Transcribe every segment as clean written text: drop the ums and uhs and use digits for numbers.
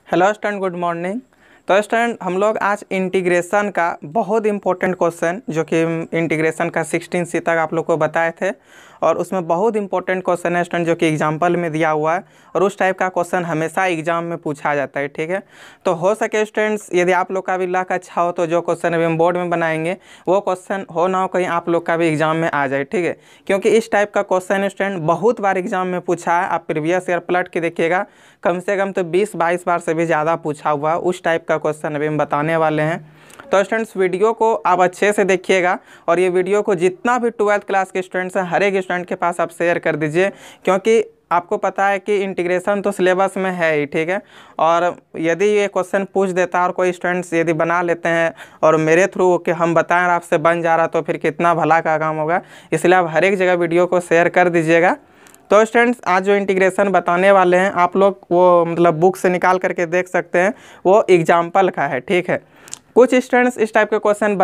Hello student, good morning. तो student, हम लोग आज इंटीग्रेशन का बहुत इंपॉर्टेंट क्वेश्चन जो कि इंटीग्रेशन का 16C तक आप लोग को बताए थे और उसमें बहुत इंपॉर्टेंट क्वेश्चन है स्टूडेंट जो कि एग्जाम्पल में दिया हुआ है और उस टाइप का क्वेश्चन हमेशा एग्जाम में पूछा जाता है। ठीक है, तो हो सके स्टूडेंट्स यदि आप लोग का भी लक अच्छा हो तो जो क्वेश्चन अभी हम बोर्ड में बनाएंगे वो क्वेश्चन हो ना हो कहीं आप लोग का भी एग्जाम में आ जाए। ठीक है, क्योंकि इस टाइप का क्वेश्चन स्टूडेंट बहुत बार एग्जाम में पूछा है। आप प्रीवियस ईयर पलट के देखिएगा, कम से कम तो 20-22 बार से भी ज़्यादा पूछा हुआ है। उस टाइप का क्वेश्चन अभी हम बताने वाले हैं। तो स्टूडेंट्स, वीडियो को आप अच्छे से देखिएगा और ये वीडियो को जितना भी 12th क्लास के स्टूडेंट्स हैं हर एक स्टूडेंट के पास आप शेयर कर दीजिए, क्योंकि आपको पता है कि इंटीग्रेशन तो सिलेबस में है ही। ठीक है, और यदि ये क्वेश्चन पूछ देता है और कोई स्टूडेंट्स यदि बना लेते हैं और मेरे थ्रू कि हम बताएं और आपसे बन जा रहा तो फिर कितना भला का काम होगा। इसलिए आप हर एक जगह वीडियो को शेयर कर दीजिएगा। तो स्टूडेंट्स, आज जो इंटीग्रेशन बताने वाले हैं आप लोग वो मतलब बुक से निकाल करके देख सकते हैं, वो एग्जाम्पल का है। ठीक है, कुछ स्टूडेंट्स इस टाइप के क्वेश्चन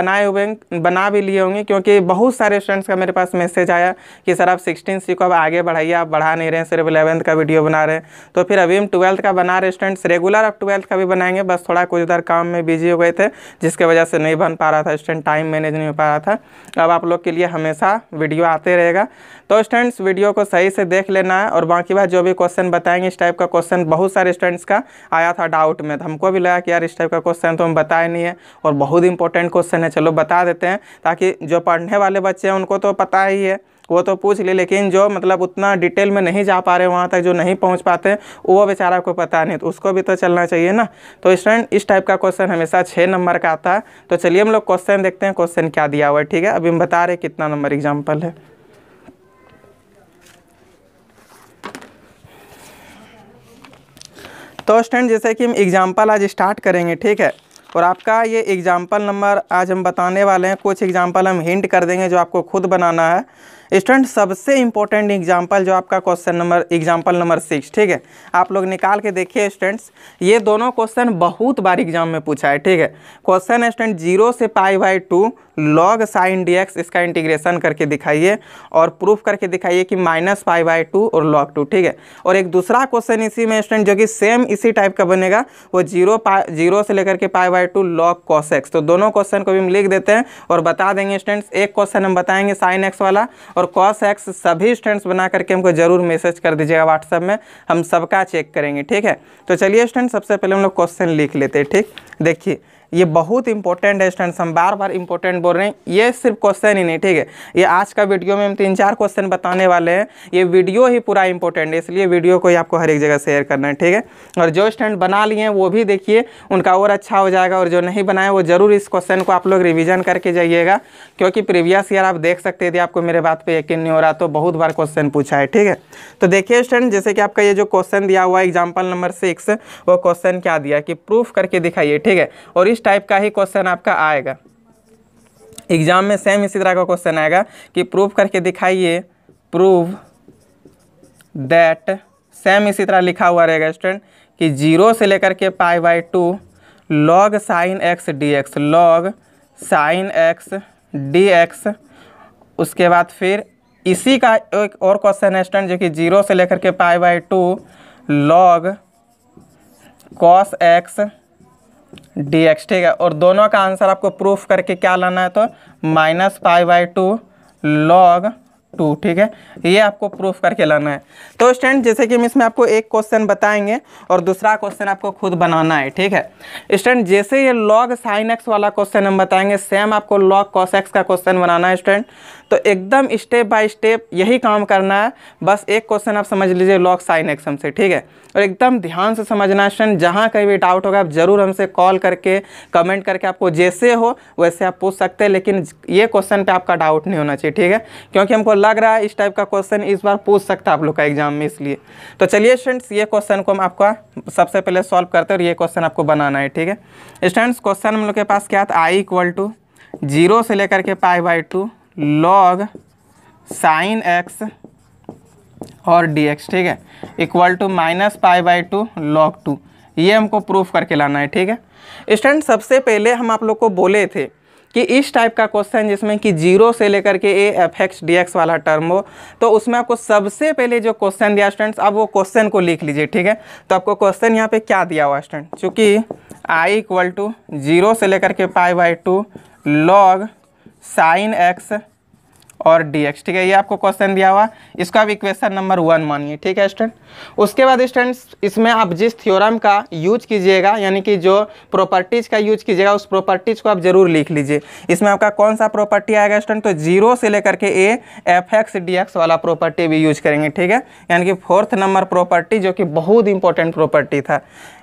बना भी लिए होंगे, क्योंकि बहुत सारे स्टूडेंट्स का मेरे पास मैसेज आया कि सर आप 16C को अब आगे बढ़ाइए, आप बढ़ा नहीं रहे हैं, सिर्फ 11th का वीडियो बना रहे हैं। तो फिर अभी हम 12th का बना रहे स्टूडेंट्स, रेगुलर अब 12th का भी बनाएंगे, बस थोड़ा कुछ इधर काम में बिजी हो गए थे जिसके वजह से नहीं बन पा रहा था स्टूडेंट, टाइम मैनेज नहीं हो पा रहा था। अब आप लोग के लिए हमेशा वीडियो आते रहेगा। तो स्टूडेंट्स, वीडियो को सही से देख लेना है और बाकी बात जो भी क्वेश्चन बताएंगे इस टाइप का क्वेश्चन बहुत सारे स्टूडेंट्स का आया था डाउट में, तो हमको भी लगा कि यार इस टाइप का क्वेश्चन तो हम बताए नहीं है और बहुत इंपॉर्टेंट क्वेश्चन है, चलो बता देते हैं, ताकि जो पढ़ने वाले बच्चे हैं उनको तो पता ही है, वो तो पूछ ले, लेकिन जो मतलब उतना डिटेल में नहीं जा पा रहे वहाँ तक, जो नहीं पहुँच पाते वो बेचारा को पता नहीं, तो उसको भी तो चलना चाहिए ना। तो स्टूडेंट, इस टाइप का क्वेश्चन हमेशा 6 नंबर का आता है। तो चलिए हम लोग क्वेश्चन देखते हैं, क्वेश्चन क्या दिया हुआ है। ठीक है, अभी हम बता रहे कितना नंबर एग्जाम्पल है। तो स्टूडेंट, जैसे कि हम एग्जाम्पल आज स्टार्ट करेंगे, ठीक है, और आपका ये एग्जाम्पल नंबर आज हम बताने वाले हैं, कुछ एग्जाम्पल हम हिंट कर देंगे जो आपको खुद बनाना है। स्टूडेंट, सबसे इंपॉर्टेंट एग्जाम्पल जो आपका क्वेश्चन नंबर एग्जाम्पल नंबर 6, ठीक है, आप लोग निकाल के देखिए स्टूडेंट्स, ये दोनों क्वेश्चन बहुत बार एग्जाम में पूछा है। ठीक है, क्वेश्चन है स्टूडेंट 0 से π/2 log sin dx, इसका इंटीग्रेशन करके दिखाइए और प्रूफ करके दिखाइए कि -π/2 और log 2। ठीक है, और एक दूसरा क्वेश्चन इसी में स्टूडेंट जो कि सेम इसी टाइप का बनेगा, वो 0 से लेकर के π/2 log cos x। तो दोनों क्वेश्चन को भी हम लिख देते हैं और बता देंगे स्टूडेंट्स। एक क्वेश्चन हम बताएंगे sin x वाला और cos x, सभी स्टूडेंट्स बना करके हमको जरूर मैसेज कर दीजिएगा व्हाट्सएप में, हम सबका चेक करेंगे। ठीक है, तो चलिए स्टूडेंट, सबसे पहले हम लोग क्वेश्चन लिख लेते हैं। ठीक, देखिए ये बहुत इंपॉर्टेंट है स्टूडेंट्स, हम बार बार इंपॉर्टेंट बोल रहे हैं, ये सिर्फ क्वेश्चन ही नहीं। ठीक है, ये आज का वीडियो में हम 3-4 क्वेश्चन बताने वाले हैं, ये वीडियो ही पूरा इंपॉर्टेंट है, इसलिए वीडियो को ही आपको हर एक जगह शेयर करना है। ठीक है, और जो स्टूडेंट बना लिए हैं वो भी देखिए, उनका और अच्छा हो जाएगा, और जो नहीं बनाए वो जरूर इस क्वेश्चन को आप लोग रिविजन करके जाइएगा, क्योंकि प्रीवियस ईयर आप देख सकते थे, आपको मेरे बात पर यकीन नहीं हो रहा तो बहुत बार क्वेश्चन पूछा है। ठीक है, तो देखिए स्टूडेंट, जैसे कि आपका ये जो क्वेश्चन दिया हुआ है एग्जाम्पल नंबर 6, वो क्वेश्चन क्या दिया कि प्रूफ करके दिखाइए। ठीक है, और इस टाइप का ही क्वेश्चन आपका आएगा एग्जाम में, सेम इसी तरह का क्वेश्चन आएगा कि प्रूफ करके दिखाइए, प्रूव दैट, सेम इसी तरह लिखा हुआ रहेगा स्टूडेंट कि 0 से लेकर के π/2 log sin x dx, log sin x dx। उसके बाद फिर इसी का एक और क्वेश्चन है स्टूडेंट जो कि 0 से लेकर के π/2 log cos x dx। ठीक है, और दोनों का आंसर आपको प्रूफ करके क्या लाना है, तो -π/2 log 2। ठीक है, ये आपको प्रूफ करके लाना है। तो स्टूडेंट, जैसे कि हम इसमें आपको एक क्वेश्चन बताएंगे और दूसरा क्वेश्चन आपको खुद बनाना है। ठीक है स्टूडेंट, जैसे ये log sin x वाला क्वेश्चन हम बताएंगे, सेम आपको log cos x का क्वेश्चन बनाना है स्टूडेंट। तो एकदम स्टेप बाय स्टेप यही काम करना है, बस एक क्वेश्चन आप समझ लीजिए log sin x हमसे। ठीक है, और एकदम ध्यान से समझना है स्टूडेंट, जहाँ कहीं भी डाउट होगा आप जरूर हमसे कॉल करके कमेंट करके, आपको जैसे हो वैसे आप पूछ सकते हैं, लेकिन ये क्वेश्चन पे आपका डाउट नहीं होना चाहिए। ठीक है, क्योंकि हमको लग रहा है इस टाइप का क्वेश्चन इस बार पूछ सकता है आप लोग का एग्जाम में, इसलिए। तो चलिए स्टूडेंट्स, ये क्वेश्चन को हम आपका सबसे पहले सॉल्व करते हैं और ये क्वेश्चन आपको बनाना है। ठीक है स्टूडेंट्स, क्वेश्चन हम लोग के पास क्या था, i = 0 से लेकर के π/2 log sin x और dx। ठीक है, इक्वल टू -π/2 log 2, ये हमको प्रूफ करके लाना है। ठीक है स्टूडेंट, सबसे पहले हम आप लोग को बोले थे कि इस टाइप का क्वेश्चन जिसमें कि 0 से लेकर के A F x D x वाला टर्म हो, तो उसमें आपको सबसे पहले जो क्वेश्चन दिया स्टूडेंट्स, अब वो क्वेश्चन को लिख लीजिए, ठीक है। तो आपको क्वेश्चन यहाँ पे क्या दिया हुआ स्टूडेंट, चूँकि आई इक्वल टू 0 से लेकर के π/2 log साइन एक्स और dx, ठीक है। ये आपको क्वेश्चन दिया हुआ, इसको आप इक्वेशन नंबर 1 मानिए, ठीक है स्टूडेंट। उसके बाद स्टूडेंट्स इसमें आप जिस थ्योरम का यूज कीजिएगा, यानी कि जो प्रॉपर्टीज़ का यूज कीजिएगा, उस प्रॉपर्टीज़ को आप जरूर लिख लीजिए। इसमें आपका कौन सा प्रॉपर्टी आएगा स्टूडेंट, तो 0 से लेकर के A F x D x वाला प्रॉपर्टी भी यूज करेंगे, ठीक है। यानी कि 4th नंबर प्रॉपर्टी, जो कि बहुत इंपॉर्टेंट प्रॉपर्टी था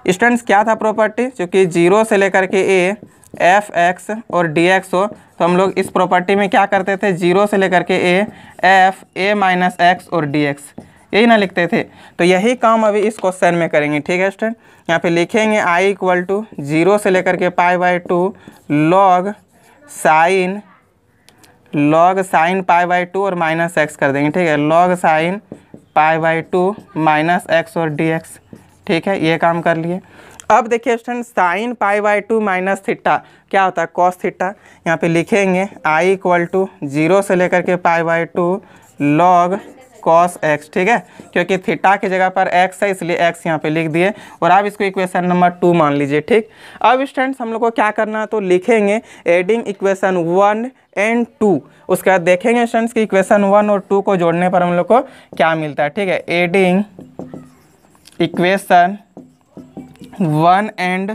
स्टूडेंट्स। क्या था प्रॉपर्टी, जो कि 0 से लेकर के ए एफ एक्स और डी एक्स हो, तो हम लोग इस प्रॉपर्टी में क्या करते थे, 0 से लेकर के A F A minus x और डी एक्स, यही ना लिखते थे। तो यही काम अभी इस क्वेश्चन में करेंगे, ठीक है स्टूडेंट। यहाँ पे लिखेंगे आई इक्वल टू 0 से लेकर के π/2 log साइन π/2 और माइनस एक्स कर देंगे, ठीक है। log साइन π/2 माइनस एक्स और डी एक्स, ठीक है, ये काम कर लिए। अब देखिए स्टूडेंट, साइन π/2 माइनस थीटा क्या होता है, कॉस थीटा। यहाँ पे लिखेंगे आई इक्वल टू 0 से लेकर के π/2 log कॉस एक्स, ठीक है, क्योंकि थीटा की जगह पर एक्स है इसलिए एक्स यहाँ पे लिख दिए, और आप इसको इक्वेशन नंबर 2 मान लीजिए, ठीक। अब स्टूडेंट्स हम लोग को क्या करना है, तो लिखेंगे एडिंग इक्वेशन 1 एंड 2। उसके बाद देखेंगे स्टूडेंट्स कि इक्वेशन 1 और 2 को जोड़ने पर हम लोग को क्या मिलता है, ठीक है। Adding equation 1 and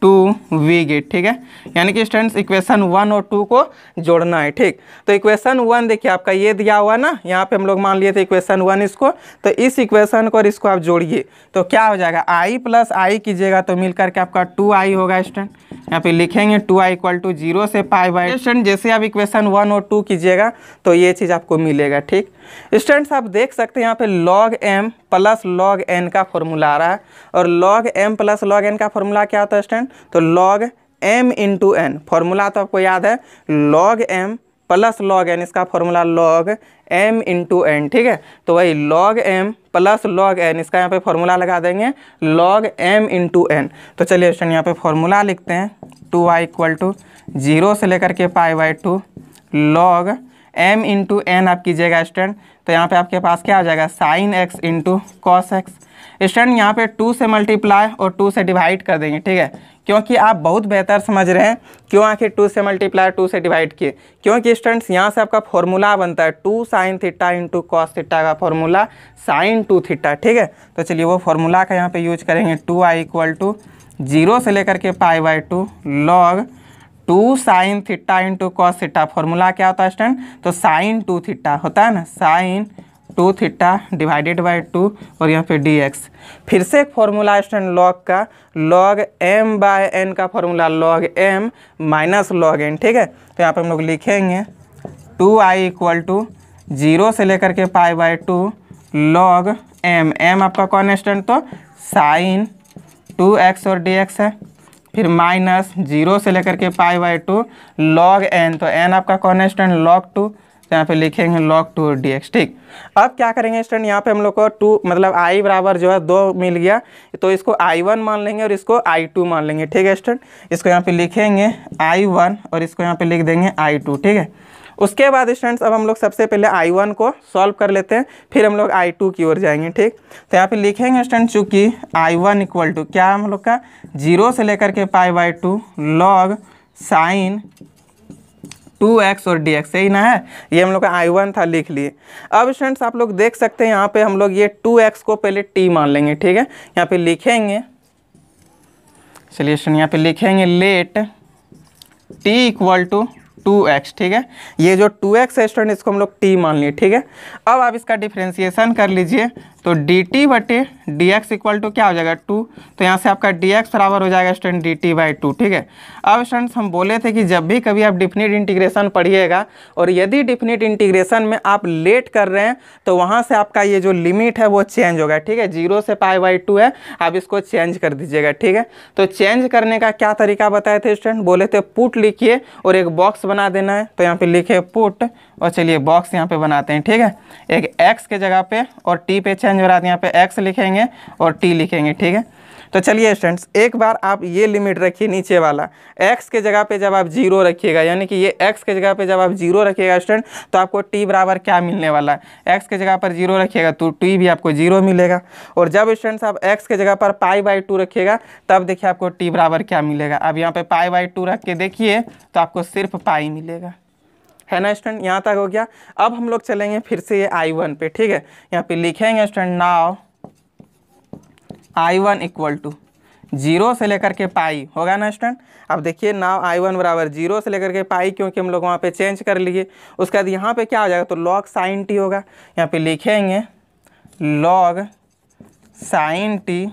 2 we get, ठीक है। यानी कि स्टूडेंट्स इक्वेशन 1 और 2 को जोड़ना है, ठीक। तो इक्वेशन 1 देखिए आपका ये दिया हुआ ना, यहाँ पे हम लोग मान लिए थे इक्वेशन 1 इसको, तो इस इक्वेशन को और इसको आप जोड़िए तो क्या हो जाएगा, आई प्लस आई कीजिएगा तो मिलकर के आपका 2i होगा स्टूडेंट। यहाँ पे लिखेंगे 2i इक्वल टू 0 से π/2। स्टूडेंट जैसे आप इक्वेशन 1 और 2 कीजिएगा तो ये चीज़ आपको मिलेगा, ठीक। स्टूडेंट्स आप देख सकते हैं यहाँ पे log m plus log n का फॉर्मूला आ रहा है, और log m plus log n का फॉर्मूला क्या होता है स्टूडेंट, तो log m into n। Formula तो आपको याद है, log m plus log n, इसका formula log m into n, ठीक है। तो वही log m plus log n, इसका यहाँ पे फॉर्मूला लगा देंगे log m इंटू n। तो चलिए स्टूडेंट यहाँ पे फॉर्मूला लिखते हैं, 2i इक्वल टू 0 से लेकर के π/2 log m इंटू n आप कीजिएगा स्टूडेंट, तो यहाँ पे आपके पास क्या हो जाएगा, sine x into cos x. Student यहाँ पे 2 से मल्टीप्लाई और 2 से डिवाइड कर देंगे, ठीक है, क्योंकि आप बहुत बेहतर समझ रहे हैं क्यों आखिर 2 से मल्टीप्लाई 2 से डिवाइड किए, क्योंकि स्टूडेंट्स यहाँ से आपका फॉर्मूला बनता है 2 sine theta into cos theta का फॉर्मूला साइन 2 थीटा, ठीक है। तो चलिए वो फॉर्मूला का यहाँ पे यूज करेंगे, 2i इक्वल टू 0 से लेकर के π/2 log 2 sine theta into cos theta. Formula क्या होता है स्टूडेंट, तो साइन 2 थीटा होता है ना, साइन 2 थीटा डिवाइडेड बाई 2 और यहाँ पे dx। फिर से एक फॉर्मूला स्टूडेंट लॉग का, log m/n का formula log m minus log n, ठीक है। तो यहाँ पे हम लोग लिखेंगे 2i इक्वल टू 0 से लेकर के π/2 log m आपका कौन है स्टूडेंट, तो साइन 2x और dx है, फिर माइनस 0 से लेकर के π/2 log n, तो n आपका कौन है स्टूडेंट, log 2, तो यहाँ पे लिखेंगे log 2 और dx, ठीक। अब क्या करेंगे स्टूडेंट, यहाँ पे हम लोग को 2 मतलब i बराबर जो है 2 मिल गया, तो इसको i1 मान लेंगे और इसको i2 मान लेंगे, ठीक है स्टूडेंट। इसको यहाँ पे लिखेंगे i1 और इसको यहाँ पे लिख देंगे i2, ठीक है। उसके बाद स्टूडेंट्स अब हम लोग सबसे पहले i1 को सॉल्व कर लेते हैं, फिर हम लोग i2 की ओर जाएंगे, ठीक। तो यहाँ पे लिखेंगे स्टूडेंट, चूँकि i1 इक्वल टू क्या हम लोग का 0 से लेकर के π/2 log साइन 2x और dx, यही ना है, ये हम लोग का i1 था, लिख लिए। अब स्टूडेंट्स आप लोग देख सकते हैं यहाँ पे हम लोग ये 2x को पहले t मान लेंगे, ठीक है। यहाँ पे लिखेंगे, चलिए स्टूडेंट यहाँ पे लिखेंगे late t equal to 2x, ठीक है। ये जो 2x है स्टूडेंट इसको हम लोग t मान लिए, ठीक है। अब आप इसका डिफ्रेंसिएशन कर लीजिए, तो dt बटे dx इक्वल टू क्या हो जाएगा 2, तो यहाँ से आपका dx बराबर हो जाएगा स्टूडेंट dt/2, ठीक है। अब स्टूडेंट्स हम बोले थे कि जब भी कभी आप डिफिनिट इंटीग्रेशन पढ़िएगा और यदि डिफिनिट इंटीग्रेशन में आप लेट कर रहे हैं तो वहाँ से आपका ये जो लिमिट है वो चेंज होगा, ठीक है। 0 से π/2 है, आप इसको चेंज कर दीजिएगा, ठीक है। तो चेंज करने का क्या तरीका बताए थे स्टूडेंट, बोले थे पुट लिखिए और एक बॉक्स बना देना है, तो यहाँ पे लिखे पुट और चलिए बॉक्स यहाँ पे बनाते हैं, ठीक है। एक x के जगह पे और t पे चेंज हो रहा है, यहाँ पे x लिखेंगे और t लिखेंगे, ठीक है। तो चलिए स्टूडेंट्स, एक बार आप ये लिमिट रखिए नीचे वाला, x के जगह पे जब आप 0 रखिएगा, यानी कि ये x के जगह पे जब आप 0 रखिएगा स्टूडेंट, तो आपको t बराबर क्या मिलने वाला है, x के जगह पर 0 रखिएगा तो t भी आपको 0 मिलेगा। और जब स्टूडेंट्स आप x के जगह पर π/2 रखिएगा, तब देखिए आपको t बराबर क्या मिलेगा। अब यहाँ पे π/2 रख के देखिए तो आपको सिर्फ पाई मिलेगा, है ना स्टूडेंट। यहाँ तक हो गया। अब हम लोग चलेंगे फिर से ये I1 पे, ठीक है। यहाँ पे लिखेंगे student now I1 equal to 0 से लेकर के पाई, होगा ना स्टूडेंट। अब देखिए नाउ I1 बराबर 0 से लेकर के पाई, क्योंकि हम लोग वहाँ पे चेंज कर लिए। उसके बाद यहाँ पे क्या हो जाएगा, तो log sin t होगा। यहाँ पे लिखेंगे log sin t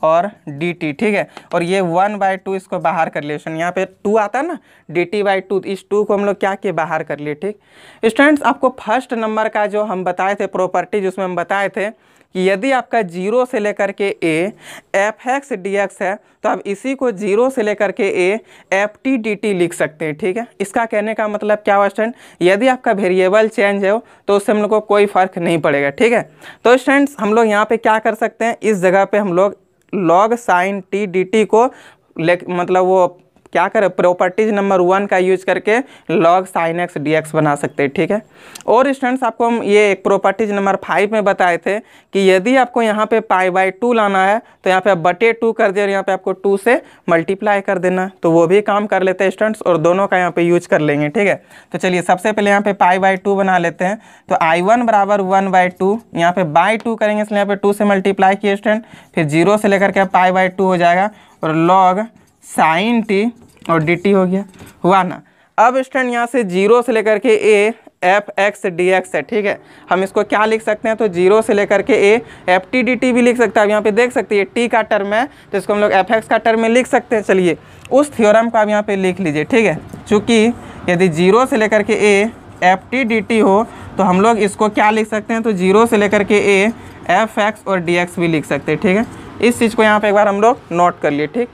और dt, ठीक है। और ये 1/2 इसको बाहर कर लिए स्टूडेंट, यहाँ पे 2 आता है ना, dt/2, इस 2 को हम लोग क्या किए, बाहर कर लिए, ठीक। स्टूडेंट्स, आपको फर्स्ट नंबर का जो हम बताए थे प्रॉपर्टीज, उसमें हम बताए थे कि यदि आपका 0 से लेकर के a f(x) dx है, तो आप इसी को 0 से लेकर के a ft dt लिख सकते हैं, ठीक है। इसका कहने का मतलब क्या हुआ स्टूडेंट, यदि आपका वेरिएबल चेंज हो तो उससे हम लोग को कोई फ़र्क नहीं पड़ेगा, ठीक है। तो स्टूडेंट्स, हम लोग यहाँ पे क्या कर सकते हैं, इस जगह पे हम लोग log sin t dt को मतलब वो क्या करें, प्रॉपर्टीज नंबर 1 का यूज करके log sin x dx बना सकते हैं, ठीक है। और स्टूडेंट्स, आपको हम ये एक प्रॉपर्टीज नंबर 5 में बताए थे कि यदि आपको यहाँ पे π/2 लाना है तो यहाँ पे आप बटे 2 कर दे और यहाँ पे आपको 2 से मल्टीप्लाई कर देना, तो वो भी काम कर लेते हैं स्टूडेंट्स, और दोनों का यहाँ पे यूज कर लेंगे, ठीक है। तो चलिए सबसे पहले यहाँ पे π/2 बना लेते हैं। तो I1 बराबर 1/2, यहाँ पे बाई 2 करेंगे, इसलिए यहाँ पे 2 से मल्टीप्लाई किए स्टूडेंट, फिर 0 से लेकर के π/2 हो जाएगा, और log sin t और dt हो गया, हुआ ना। अब स्टूडेंट यहाँ से 0 से लेकर के a f(x) dx है, ठीक है। हम इसको क्या लिख सकते हैं, तो 0 से लेकर के a ft dt भी लिख सकते हैं। अब यहाँ पे देख सकते हैं t का टर्म है, तो इसको हम लोग fx का टर्म में लिख सकते हैं। चलिए उस थ्योरम को आप यहाँ पे लिख लीजिए, ठीक है। चूँकि यदि 0 से लेकर के a ft dt हो तो हम लोग इसको क्या लिख सकते हैं, तो 0 से लेकर के a f(x) और dx भी लिख सकते हैं, ठीक है। इस चीज़ को यहाँ पे एक बार हम लोग नोट कर लिए, ठीक।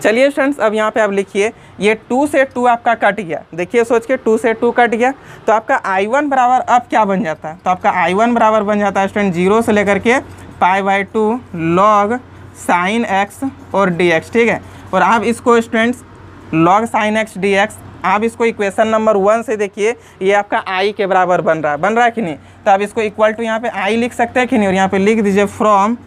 चलिए स्टूडेंट्स, अब यहाँ पे आप लिखिए, ये 2 से 2 आपका कट गया, देखिए सोच के 2 से 2 कट गया, तो आपका I1 बराबर अब क्या बन जाता है, तो आपका I1 बराबर बन जाता है स्टूडेंट 0 से लेकर के π/2 log sin x और dx, ठीक है। और आप इसको students log sin x dx, आप इसको इक्वेशन नंबर 1 से देखिए, ये आपका I के बराबर बन रहा है कि नहीं। तो आप इसको इक्वल टू यहाँ पे I लिख सकते हैं कि नहीं, और यहाँ पे लिख दीजिए फ्रॉम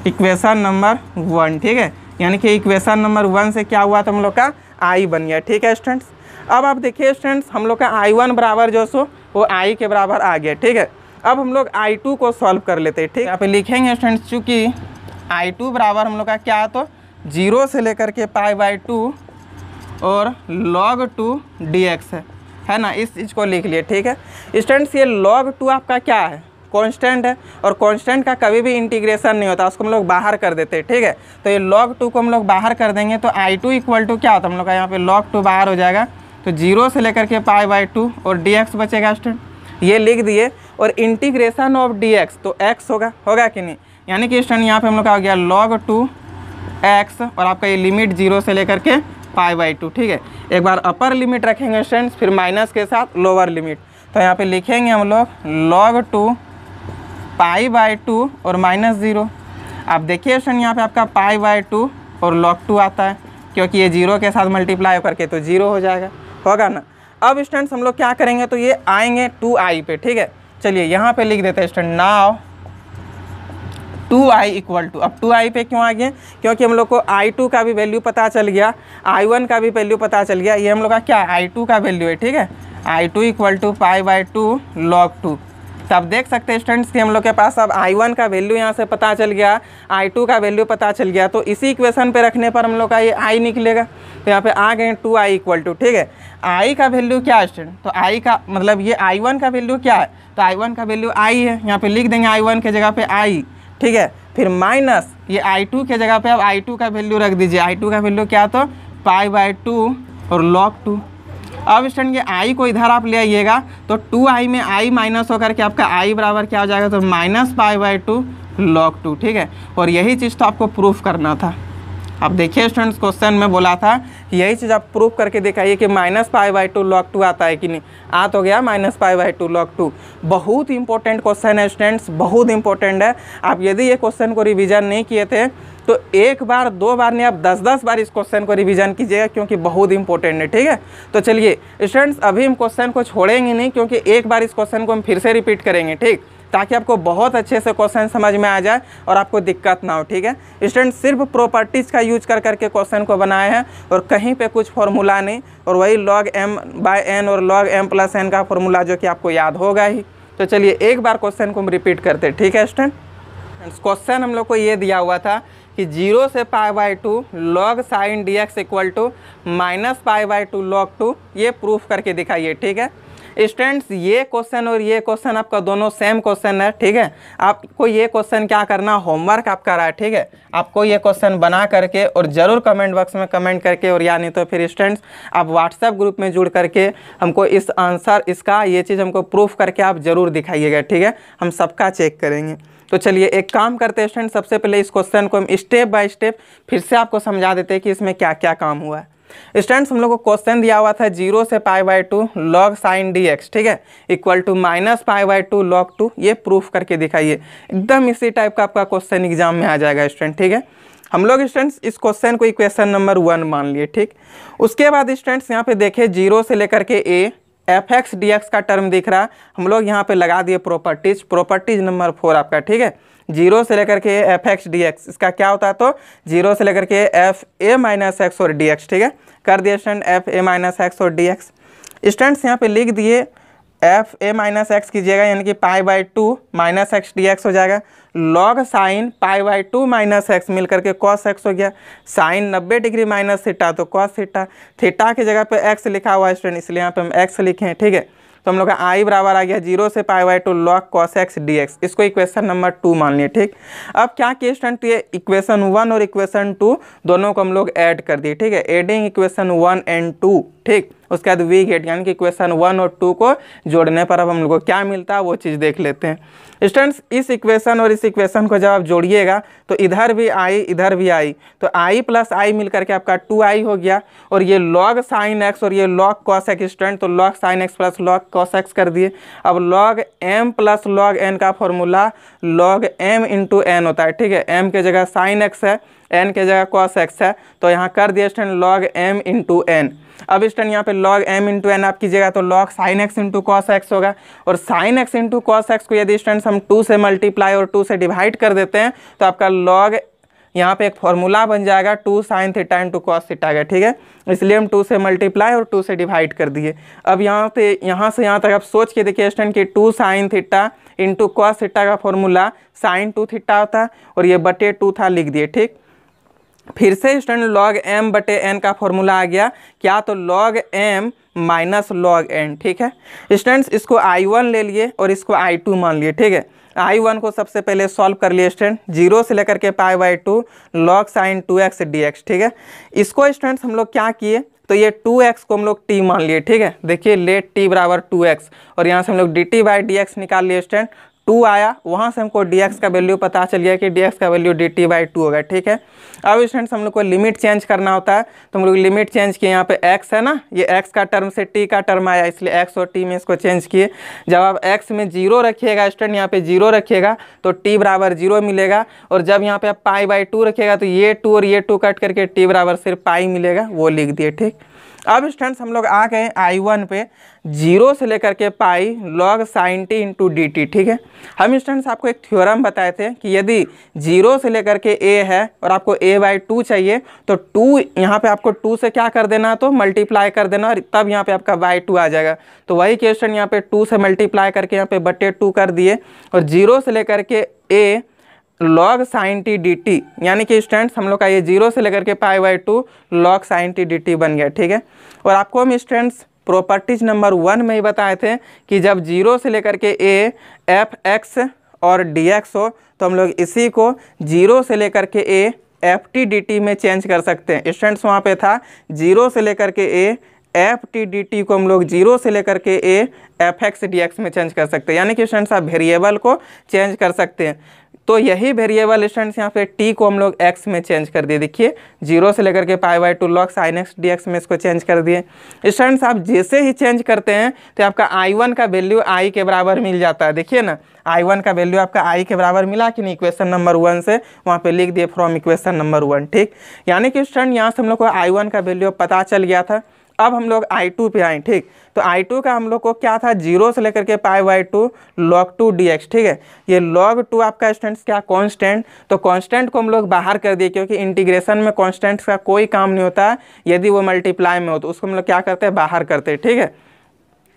इक्वेशन नंबर 1, ठीक है। यानी कि इक्वेशन नंबर 1 से क्या हुआ, तो हम लोग का I बन गया, ठीक है स्टूडेंट्स। अब आप देखिए स्टूडेंट्स, हम लोग का I1 बराबर जो सो वो I के बराबर आ गया, ठीक है। अब हम लोग I2 को सॉल्व कर लेते हैं, ठीक। यहाँ पे लिखेंगे स्टूडेंट्स, चूँकि I2 बराबर हम लोग का क्या है, तो 0 से लेकर के π/2 और log 2 dx है ना। इस चीज़ को लिख लिए, ठीक है स्टूडेंट्स। ये log 2 आपका क्या है, कांस्टेंट है, और कांस्टेंट का कभी भी इंटीग्रेशन नहीं होता, उसको हम लोग बाहर कर देते हैं, ठीक है। तो ये log 2 को हम लोग बाहर कर देंगे, तो I2 इक्वल टू क्या होता है, हम लोग का यहाँ पे log 2 बाहर हो जाएगा, तो 0 से लेकर के π/2 और dx बचेगा स्टूडेंट, ये लिख दिए। और इंटीग्रेशन ऑफ dx तो x होगा कि नहीं, यानी कि स्टूडेंट यहाँ पे हम लोग का हो गया log 2x, और आपका ये लिमिट 0 से लेकर के π/2, ठीक है। एक बार अपर लिमिट रखेंगे स्टूडेंट्स, फिर माइनस के साथ लोअर लिमिट, तो यहाँ पे लिखेंगे हम लोग log 2 π/2 और -0। आप देखिए स्टूडेंट, यहाँ पे आपका π/2 और log 2 आता है, क्योंकि ये 0 के साथ मल्टीप्लाई करके तो 0 हो जाएगा, होगा ना। अब स्टूडेंट्स हम लोग क्या करेंगे, तो ये आएंगे 2i पे, ठीक है। चलिए यहाँ पे लिख देते हैं student now 2i equal to, अब 2i पे क्यों आ गए, क्योंकि हम लोग को I2 का भी वैल्यू पता चल गया, I1 का भी वैल्यू पता चल गया, ये हम लोग का क्या I2 का वैल्यू है, ठीक है। I2 equal to π/2 log 2। तो आप देख सकते हैं स्टूडेंट्स कि हम लोग के पास अब I1 का वैल्यू यहाँ से पता चल गया, I2 का वैल्यू पता चल गया, तो इसी इक्वेशन पे रखने पर हम लोग का ये I निकलेगा। तो यहाँ पे आ गए 2i इक्वल टू, ठीक है। I का वैल्यू क्या है स्टूडेंट, तो I का मतलब ये I1 का वैल्यू क्या है, तो I1 का वैल्यू I है, यहाँ पे लिख देंगे I1 के जगह पे I, ठीक है। फिर माइनस ये I2 के जगह पे अब I2 का वैल्यू रख दीजिए, I2 का वैल्यू क्या, तो π/2 और log 2। अब स्टूडेंट ये I को इधर आप ले आइएगा, तो 2i में I माइनस होकर के आपका I बराबर क्या हो जाएगा, तो -π/2 log 2, ठीक है। और यही चीज़ तो आपको प्रूफ करना था। अब देखिए स्टूडेंट्स, क्वेश्चन में बोला था कि यही चीज़ आप प्रूफ करके दिखाइए कि -π/2 log 2 आता है कि नहीं, आ तो गया -π/2 log 2। बहुत इंपॉर्टेंट क्वेश्चन है स्टूडेंट्स, बहुत इंपॉर्टेंट है। आप यदि ये क्वेश्चन को रिवीजन नहीं किए थे तो एक बार 2 बार नहीं, आप 10-10 बार इस क्वेश्चन को रिवीजन कीजिएगा, क्योंकि बहुत इंपॉर्टेंट है। ठीक है, तो चलिए स्टूडेंट्स अभी हम क्वेश्चन को छोड़ेंगे नहीं, क्योंकि एक बार इस क्वेश्चन को हम फिर से रिपीट करेंगे, ठीक, ताकि आपको बहुत अच्छे से क्वेश्चन समझ में आ जाए और आपको दिक्कत ना हो। ठीक है स्टूडेंट, सिर्फ प्रॉपर्टीज़ का यूज कर करके क्वेश्चन को बनाए हैं और कहीं पे कुछ फॉर्मूला नहीं, और वही log m/n और log m+n का फॉर्मूला जो कि आपको याद होगा ही। तो चलिए एक बार क्वेश्चन को हम रिपीट करते हैं। ठीक है स्टूडेंट, क्वेश्चन हम लोग को ये दिया हुआ था कि 0 से π/2 log sin dx equal to -π/2 log 2, ये प्रूफ करके दिखाइए। ठीक है स्टूडेंट्स, ये क्वेश्चन और ये क्वेश्चन आपका दोनों सेम क्वेश्चन है। ठीक है, आपको ये क्वेश्चन क्या करना, होमवर्क आपका रहा है। ठीक है, आपको ये क्वेश्चन बना करके और ज़रूर कमेंट बॉक्स में कमेंट करके, और या नहीं तो फिर स्टूडेंट्स आप व्हाट्सएप ग्रुप में जुड़ करके हमको इस आंसर इसका ये चीज़ हमको प्रूफ करके आप ज़रूर दिखाइएगा। ठीक है, हम सबका चेक करेंगे। तो चलिए एक काम करते हैं स्टूडेंट, सबसे पहले इस क्वेश्चन को हम स्टेप बाय स्टेप फिर से आपको समझा देते हैं कि इसमें क्या क्या काम हुआ है। स्टूडेंट्स, हम लोग को क्वेश्चन दिया हुआ था 0 से π/2 log sin dx, ठीक है, इक्वल टू -π/2 log 2, ये प्रूफ करके दिखाइए। एकदम इसी टाइप का आपका क्वेश्चन एग्जाम में आ जाएगा स्टूडेंट। ठीक है, हम लोग स्टूडेंट्स इस क्वेश्चन को इक्वेशन नंबर 1 मान लिए। ठीक, उसके बाद स्टूडेंट्स यहाँ पे देखे 0 से लेकर के a fx dx का टर्म दिख रहा है, हम लोग यहाँ पे लगा दिए प्रॉपर्टीज नंबर 4 आपका। ठीक है, 0 से लेकर के fx dx, इसका क्या होता है, तो 0 से लेकर के fa-x और dx। ठीक है, कर दिए स्टूडेंट fa-x और dx। स्टूडेंट्स यहाँ पे लिख दिए fa-x कीजिएगा, यानी कि π/2 -x dx हो जाएगा, log sin π/2 -x मिल करके cos x हो गया, sin 90 डिग्री माइनस थीटा तो cos थीटा, थीटा की जगह पे x लिखा हुआ है स्टूडेंट, इसलिए यहाँ पे हम x लिखे हैं। ठीक है, तो हम लोग का i बराबर आ गया 0 से π/2 log cos x dx, इसको इक्वेशन नंबर 2 मान लिए। ठीक, अब क्या किए स्टूडेंट, ये इक्वेशन 1 और इक्वेशन 2 दोनों को हम लोग ऐड कर दिए। ठीक है, एडिंग इक्वेशन 1 एंड 2। ठीक, उसके बाद वी गेट, यानी कि इक्वेशन 1 और 2 को जोड़ने पर अब हम लोग को क्या मिलता है वो चीज़ देख लेते हैं। स्टूडेंट्स, इस इक्वेशन और इस इक्वेशन को जब आप जोड़िएगा तो इधर भी i इधर भी i, तो i प्लस i मिल करके आपका 2i हो गया, और ये log sin x और ये log cos x स्टूडेंट, तो log sin x plus log cos x कर दिए। अब log m plus log n का formula log m into n होता है। ठीक है, m के जगह sin x है, n के जगह cos x है, तो यहाँ कर दिया student log m into n। अब स्टूडेंट यहाँ पे log m इंटू n आप कीजिएगा तो log sin x into cos x होगा, और sin x into cos x को यदि स्टूडेंट्स हम 2 से मल्टीप्लाई और 2 से डिवाइड कर देते हैं तो आपका log यहाँ पे एक फॉर्मूला बन जाएगा 2 sin theta into cos theta का। ठीक है, इसलिए हम 2 से मल्टीप्लाई और 2 से डिवाइड कर दिए। अब यहाँ से यहाँ तक आप सोच के देखिए स्टूडेंट कि 2 sin theta into cos theta का फॉर्मूला sin 2 थीटा होता है, और ये बटे 2 था, लिख दिए। ठीक, फिर से स्टूडेंट log m बटे n का फॉर्मूला आ गया, क्या, तो log m minus log n। ठीक है स्टूडेंट्स, इसको i1 ले लिए और इसको i2 मान लिए। ठीक है, i1 को सबसे पहले सॉल्व कर लिए स्टूडेंट, 0 से लेकर के π/2 log sin 2x dx। ठीक है, इसको स्टूडेंट्स हम लोग क्या किए, तो ये 2x को हम लोग t मान लिए। ठीक है, देखिए लेट t बराबर 2x, और यहाँ से हम लोग dt/dx निकाल लिए स्टूडेंट, 2 आया, वहाँ से हमको dx का वैल्यू पता चल गया कि dx का वैल्यू dt/2 होगा। ठीक है, अब स्टूडेंट्स हम लोग को लिमिट चेंज करना होता है, तो हम लोग लिमिट चेंज किए, यहाँ पे x है ना, ये x का टर्म से t का टर्म आया, इसलिए x और t में इसको चेंज किए। जब आप x में 0 रखिएगा स्टूडेंट, यहाँ पे 0 रखिएगा तो t बराबर 0 मिलेगा, और जब यहाँ पे आप π/2 रखिएगा तो ये 2 और ये 2 कट करके t बराबर सिर्फ पाई मिलेगा, वो लिख दिए। ठीक, अब स्टूडेंट्स हम लोग आ गए i1 पे, 0 से लेकर के पाई log sin t into D T. ठीक है, हम स्टूडेंट्स आपको एक थ्योरम बताए थे कि यदि 0 से लेकर के a है और आपको a/2 चाहिए, तो 2 यहाँ पे आपको 2 से क्या कर देना, तो मल्टीप्लाई कर देना, और तब यहाँ पे आपका y2 आ जाएगा। तो वही क्वेश्चन यहाँ पे 2 से मल्टीप्लाई करके यहाँ पे बटे 2 कर दिए, और 0 से लेकर के a log sin t dt, यानी कि स्टूडेंट्स हम लोग का ये 0 से लेकर के π/2 log sin t dt बन गया। ठीक है, और आपको हम स्टूडेंट्स प्रॉपर्टीज नंबर 1 में ही बताए थे कि जब 0 से लेकर के a f(x) और dx हो, तो हम लोग इसी को 0 से लेकर के a ft dt में चेंज कर सकते हैं। स्टूडेंट्स वहाँ पे था 0 से लेकर के a ft dt को हम लोग 0 से लेकर के a f(x) dx में चेंज कर सकते हैं, यानी कि स्टूडेंट्स आप वेरिएबल को चेंज कर सकते हैं। तो यही वेरिएबल स्टूडेंट्स यहाँ पे t को हम लोग x में चेंज कर दिए। देखिए 0 से लेकर के π/2 log sin x dx में इसको चेंज कर दिए। स्टूडेंट्स आप जैसे ही चेंज करते हैं तो आपका i1 का वैल्यू i के बराबर मिल जाता है। देखिए ना, I1 का वैल्यू आपका I के बराबर मिला कि नहीं इक्वेशन नंबर 1 से, वहाँ पे लिख दिए फ्रॉम इक्वेशन नंबर 1। ठीक, यानी कि स्टूडेंट यहाँ से हम लोग को I1 का वैल्यू पता चल गया था। अब हम लोग I2 पे आए। ठीक, तो I2 का हम लोग को क्या था, 0 से लेकर के π/2 log2 dx। ठीक है, ये log2 आपका स्टूडेंट्स क्या कांस्टेंट, तो कांस्टेंट को हम लोग बाहर कर दिए, क्योंकि इंटीग्रेशन में कांस्टेंट्स का कोई काम नहीं होता है, यदि वो मल्टीप्लाई में हो तो उसको हम लोग क्या करते हैं, बाहर करते हैं। ठीक है,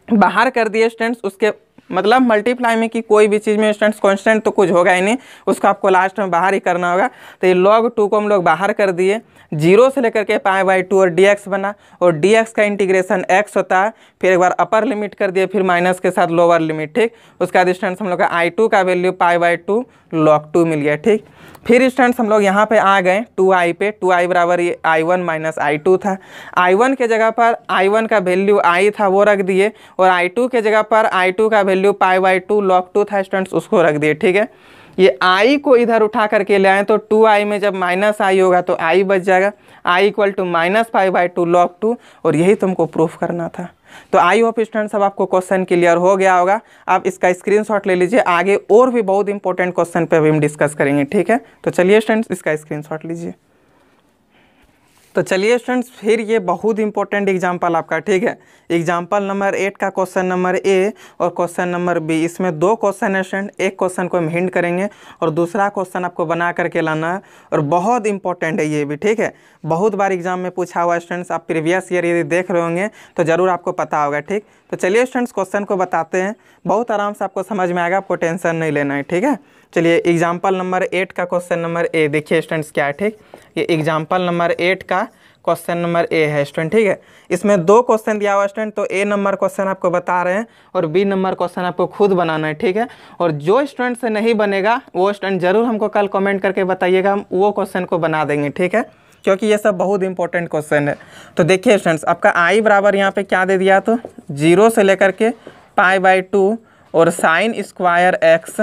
बाहर कर दिए स्टूडेंट्स, उसके मतलब मल्टीप्लाई में कि कोई भी चीज़ में स्टूडेंट्स कांस्टेंट तो कुछ होगा ही नहीं, उसको आपको लास्ट में बाहर ही करना होगा। तो ये log2 को हम लोग बाहर कर दिए, 0 से लेकर के π/2 और dx बना, और dx का इंटीग्रेशन x होता है, फिर एक बार अपर लिमिट कर दिए, फिर माइनस के साथ लोअर लिमिट। ठीक, उसका स्टूडेंट्स हम लोग का I2 का वैल्यू π/2 log2 मिल गया। ठीक, फिर स्टूडेंट्स हम लोग यहाँ पे आ गए 2i पे, 2i बराबर ये I1 माइनस I2 था। I1 के जगह पर I1 का वैल्यू i था वो रख दिए, और I2 के जगह पर I2 का वैल्यू π/2 log2 था स्टूडेंट्स, उसको रख दिए। ठीक है, ये i को इधर उठा करके ले आए, तो 2i में जब माइनस i होगा तो i बच जाएगा, i equal to minus π/2 log2, और यही तुमको प्रूफ करना था। तो आई होप स्टूडेंट्स अब आपको क्वेश्चन क्लियर हो गया होगा। आप इसका स्क्रीनशॉट ले लीजिए, आगे और भी बहुत इंपॉर्टेंट क्वेश्चन पे भी हम डिस्कस करेंगे। ठीक है, तो चलिए स्टूडेंट्स इसका स्क्रीनशॉट लीजिए। तो चलिए स्टूडेंट्स फिर ये बहुत इंपॉर्टेंट एग्जाम्पल आपका। ठीक है, एग्जाम्पल नंबर 8 का क्वेश्चन नंबर ए और क्वेश्चन नंबर बी, इसमें दो क्वेश्चन है स्टूडेंट। एक क्वेश्चन को हम हिंट करेंगे और दूसरा क्वेश्चन आपको बना करके लाना है, और बहुत इंपॉर्टेंट है ये भी। ठीक है, बहुत बार एग्जाम में पूछा हुआ स्टूडेंट्स, आप प्रीवियस ईयर यदि देख रहे होंगे तो ज़रूर आपको पता होगा। ठीक, तो चलिए स्टूडेंट्स क्वेश्चन को बताते हैं, बहुत आराम से आपको समझ में आएगा, आपको टेंशन नहीं लेना है। ठीक है, चलिए एग्जाम्पल नंबर 8 का क्वेश्चन नंबर ए देखिए स्टूडेंट्स क्या है। ठीक, ये एग्जाम्पल नंबर 8 का क्वेश्चन नंबर ए है स्टूडेंट। ठीक है, इसमें दो क्वेश्चन दिया हुआ स्टूडेंट, तो ए नंबर क्वेश्चन आपको बता रहे हैं और बी नंबर क्वेश्चन आपको खुद बनाना है। ठीक है, और जो स्टूडेंट से नहीं बनेगा वो स्टूडेंट जरूर हमको कल कमेंट करके बताइएगा, हम वो क्वेश्चन को बना देंगे। ठीक है, क्योंकि ये सब बहुत इंपॉर्टेंट क्वेश्चन है। तो देखिए स्टूडेंट्स, आपका आई बराबर यहाँ पे क्या दे दिया, तो 0 से लेकर के π/2 और sign square x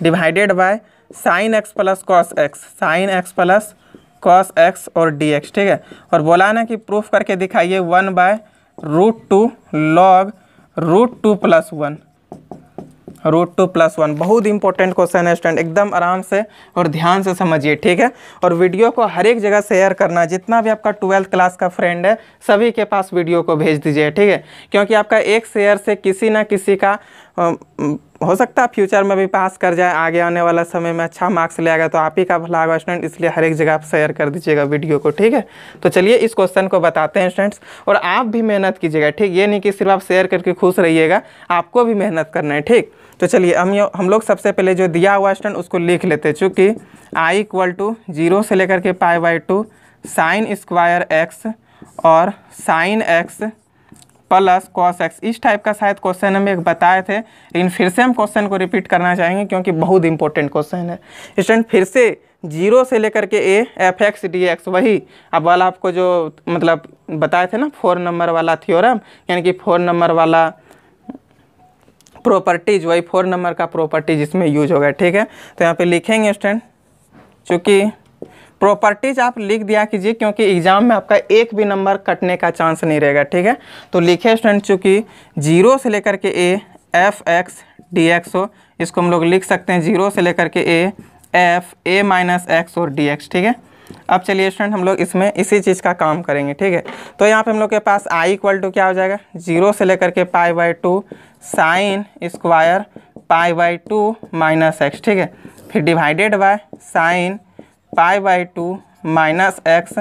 divided by sine x plus cos x, sign x plus cos x और dx। ठीक है, और बोला ना कि प्रूफ करके दिखाइए 1/√2 log √2 + 1, √2 + 1। बहुत इंपॉर्टेंट क्वेश्चन है स्टूडेंट, एकदम आराम से और ध्यान से समझिए। ठीक है, और वीडियो को हर एक जगह शेयर करना, जितना भी आपका 12th क्लास का फ्रेंड है सभी के पास वीडियो को भेज दीजिए। ठीक है, क्योंकि आपका एक शेयर से किसी ना किसी का हो सकता है फ्यूचर में भी पास कर जाए, आगे आने वाला समय में अच्छा मार्क्स ले आएगा, तो आप ही का भला होगा स्टूडेंट, इसलिए हर एक जगह आप शेयर कर दीजिएगा वीडियो को। ठीक है, तो चलिए इस क्वेश्चन को बताते हैं स्टूडेंट्स, और आप भी मेहनत कीजिएगा। ठीक, ये नहीं कि सिर्फ आप शेयर करके खुश रहिएगा, आपको भी मेहनत करना है। ठीक, तो चलिए हम लोग सबसे पहले जो दिया हुआ स्टूडेंट उसको लिख लेते हैं। चूँकि आई इक्वल टू 0 से लेकर के π/2 साइन स्क्वायर एक्स और sign x plus cos x, इस टाइप का शायद क्वेश्चन हम एक बताए थे, लेकिन फिर से हम क्वेश्चन को रिपीट करना चाहेंगे क्योंकि बहुत इंपॉर्टेंट क्वेश्चन है स्टूडेंट। फिर से 0 से लेकर के ए fx dx, वही अब वाला आपको जो मतलब बताए थे ना 4 नंबर वाला थ्योरम, यानी कि 4 नंबर वाला प्रॉपर्टीज, वही 4 नंबर का प्रॉपर्टीज इसमें यूज होगा। ठीक है, तो यहाँ पे लिखेंगे स्टूडेंट, चूँकि प्रॉपर्टीज आप लिख दिया कीजिए क्योंकि एग्जाम में आपका एक भी नंबर कटने का चांस नहीं रहेगा। ठीक है, तो लिखे स्टूडेंट, चूँकि 0 से लेकर के ए fx dx हो, इसको हम लोग लिख सकते हैं 0 से लेकर के ए f a - x और dx। ठीक है, अब चलिए स्टूडेंट हम लोग इसमें इसी चीज़ का काम करेंगे। ठीक है, तो यहाँ पे हम लोग के पास i इक्वल टू क्या हो जाएगा, 0 से लेकर के π/2 साइन स्क्वायर π/2 - x। ठीक है, फिर डिवाइडेड बाय साइन π/2 - x,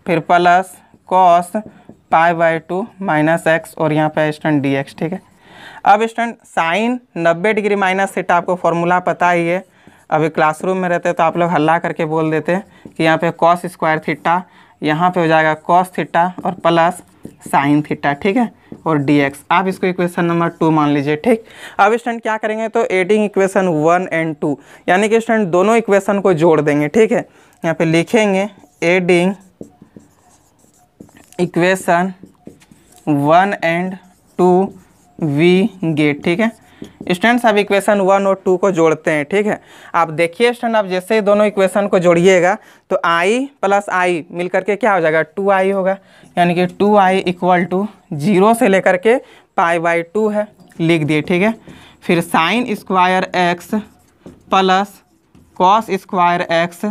फिर प्लस कॉस π/2 - x और यहाँ पे स्टूडेंट dx। ठीक है, अब student sine 90 degree minus theta आपको फॉर्मूला पता ही है, अभी क्लासरूम में रहते तो आप लोग हल्ला करके बोल देते कि यहाँ पे कॉस स्क्वायर थीटा, यहाँ पे हो जाएगा कॉस थीटा और प्लस साइन थीटा। ठीक है, और dx, आप इसको इक्वेशन नंबर 2 मान लीजिए। ठीक, अब स्टूडेंट क्या करेंगे, तो एडिंग इक्वेशन 1 और 2, यानी कि स्टूडेंट दोनों इक्वेशन को जोड़ देंगे। ठीक है, यहाँ पे लिखेंगे एडिंग इक्वेशन 1 और 2 वी गेट। ठीक है स्टूडेंट्स, अब इक्वेशन 1 और 2 को जोड़ते हैं। ठीक है, आप देखिए स्टूडेंट, आप जैसे ही दोनों इक्वेशन को जोड़िएगा तो i प्लस i मिल करके क्या हो जाएगा, 2i होगा, यानी कि 2i इक्वल टू 0 से लेकर के π/2 है, लिख दिए, ठीक है। फिर sign square x plus cos square x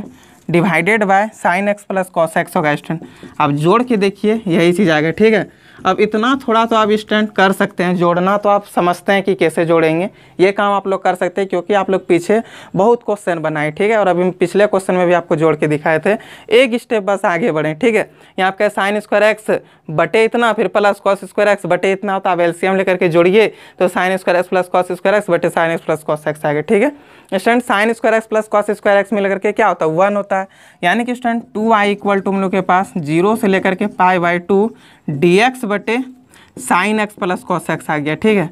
divided by sine x plus cos x होगा स्टूडेंट। आप जोड़ के देखिए यही चीज़ आएगा, ठीक है। अब इतना थोड़ा तो आप स्टूडेंट कर सकते हैं, जोड़ना तो आप समझते हैं कि कैसे जोड़ेंगे, ये काम आप लोग कर सकते हैं क्योंकि आप लोग पीछे बहुत क्वेश्चन बनाए, ठीक है। और अभी पिछले क्वेश्चन में भी आपको जोड़ के दिखाए थे, एक स्टेप बस आगे बढ़ें, ठीक है। यहाँ आपका साइन स्क्वायर एक्स बटे इतना फिर प्लस कॉस स्क्वायर एक्स बटे इतना होता है। अब एलसीएम लेकर के जोड़िए तो sine square x plus cos square x बटे sine x plus cos x आएगा, ठीक है। Student sine square x plus cos square x मिल करके क्या होता है 1 होता है, यानी कि स्टूडेंट 2i इक्वल टू हम लोग के पास 0 से लेकर के π/2 dx बटे sine x plus cos x आ गया, ठीक है।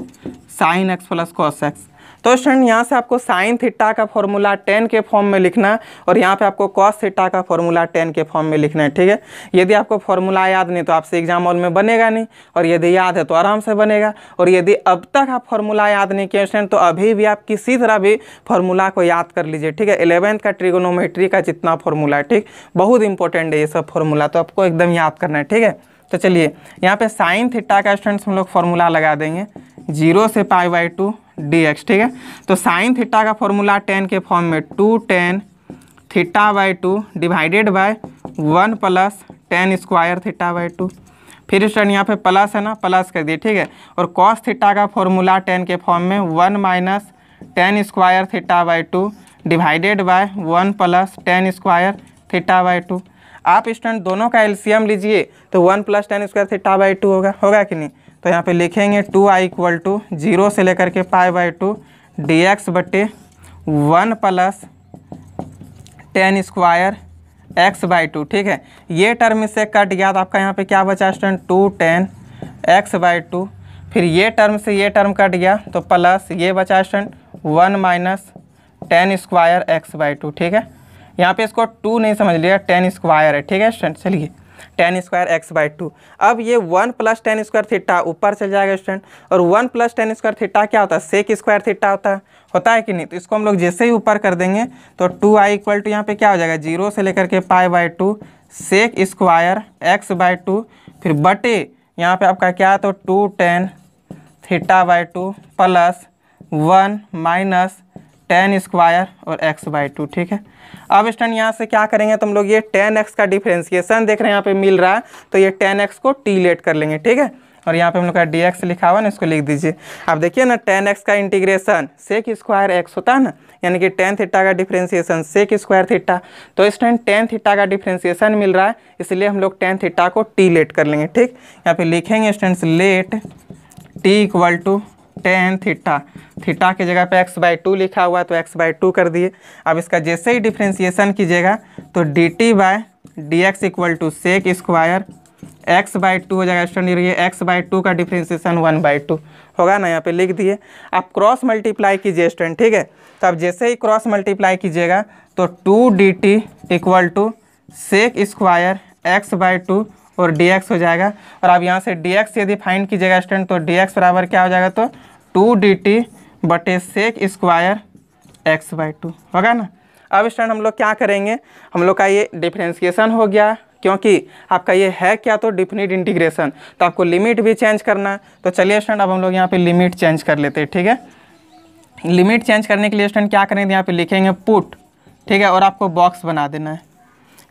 Sine x plus cos x. तो स्टूडेंट यहाँ से आपको साइन थीटा का फॉर्मूला 10 के फॉर्म में लिखना है और यहाँ पे आपको कॉस थीटा का फॉर्मूला 10 के फॉर्म में लिखना है, ठीक है। यदि आपको फॉर्मूला याद नहीं तो आपसे एग्जाम हॉल में बनेगा नहीं, और यदि याद है तो आराम से बनेगा। और यदि अब तक आप फॉर्मूला याद नहीं किए स्टूडेंट तो अभी भी आप किसी तरह भी फॉर्मूला को याद कर लीजिए, ठीक है। 11th का ट्रिगोनोमेट्री का जितना फॉर्मूला है, ठीक, बहुत इंपॉर्टेंट है ये सब फॉर्मूला, तो आपको एकदम याद करना है, ठीक है। तो चलिए यहाँ पे साइन थीटा का स्टूडेंट्स हम लोग फॉर्मूला लगा देंगे 0 से π/2 dx, ठीक है। तो साइन थीटा का फॉर्मूला 10 के फॉर्म में 2 tan θ/2 divided by 1 plus tan square θ/2। फिर स्टूडेंट यहाँ पे प्लस है ना, प्लस कर दिए, ठीक है। और कॉस थीटा का फॉर्मूला 10 के फॉर्म में 1 minus tan square θ/2 divided by 1 plus tan square θ/2। आप स्टूडेंट दोनों का एलसीएम लीजिए तो 1 प्लस tan स्क्वायर θ/2 होगा कि नहीं। तो यहाँ पे लिखेंगे 2i इक्वल टू 0 से लेकर के π/2 dx बटे 1 प्लस tan स्क्वायर x/2, ठीक है। ये टर्म से कट गया तो आपका यहाँ पे क्या बचा स्टूडेंट 2 tan x/2। फिर ये टर्म से ये टर्म कट गया तो प्लस ये बचा student 1 minus tan square x/2, ठीक है। यहाँ पे इसको 2 नहीं समझ लिया, tan स्क्वायर है, ठीक है स्टूडेंट। चलिए tan स्क्वायर x/2। अब ये 1 प्लस tan स्क्वायर थीटा ऊपर चल जाएगा स्टूडेंट, और 1 प्लस tan स्क्वायर थीटा क्या होता है सेक स्क्वायर थीटा होता है कि नहीं। तो इसको हम लोग जैसे ही ऊपर कर देंगे तो 2i इक्वल टू यहाँ पे क्या हो जाएगा 0 से लेकर के π/2 सेक स्क्वायर x/2 फिर बटे यहाँ पे आपका क्या है तो 2 tan θ/2 plus 1 minus tan square और x/2, ठीक है। अब स्टूडेंट यहाँ से क्या करेंगे तो हम लोग ये tan x का डिफ्रेंसिएशन देख रहे हैं यहाँ पे मिल रहा है, तो ये tan x को t लेट कर लेंगे, ठीक है। और यहाँ पे हम लोग का dx लिखा हुआ ना, इसको लिख दीजिए। अब देखिए ना tan x का इंटीग्रेशन सेक स्क्वायर x होता है ना, यानी कि tan थीटा का डिफ्रेंसिएशन सेक स्क्वायर थीटा। तो स्टूडेंट tan थीटा का डिफ्रेंसिएशन मिल रहा है, इसलिए हम लोग tan थीटा को t लेट कर लेंगे, ठीक। यहाँ पे लिखेंगे students let t equal to tan theta, theta की जगह पे x/2 लिखा हुआ है तो x/2 कर दिए। अब इसका जैसे ही डिफ्रेंसिएशन कीजिएगा तो dt by dx equal to sec square x/2 हो जाएगा स्टूडेंट। ये x/2 का डिफ्रेंसिएशन 1/2 होगा ना, यहाँ पे लिख दिए। आप क्रॉस मल्टीप्लाई कीजिए स्टूडेंट, ठीक है। तो अब जैसे ही क्रॉस मल्टीप्लाई कीजिएगा तो 2 dt equal to sec square x/2 और dx हो जाएगा। और आप यहाँ से dx यदि फाइंड कीजिएगा स्टूडेंट तो dx बराबर क्या हो जाएगा तो 2 dt बटे सेक स्क्वायर x/2 होगा ना। अब स्टूडेंट हम लोग क्या करेंगे, हम लोग का ये डिफ्रेंसिएशन हो गया, क्योंकि आपका ये है क्या तो डिफिनिट इंटीग्रेशन, तो आपको लिमिट भी चेंज करना है। तो चलिए स्टूडेंट अब हम लोग यहाँ पे लिमिट चेंज कर लेते हैं, ठीक है। लिमिट चेंज करने के लिए स्टूडेंट क्या करेंगे, यहाँ पे लिखेंगे पुट, ठीक है। और आपको बॉक्स बना देना है,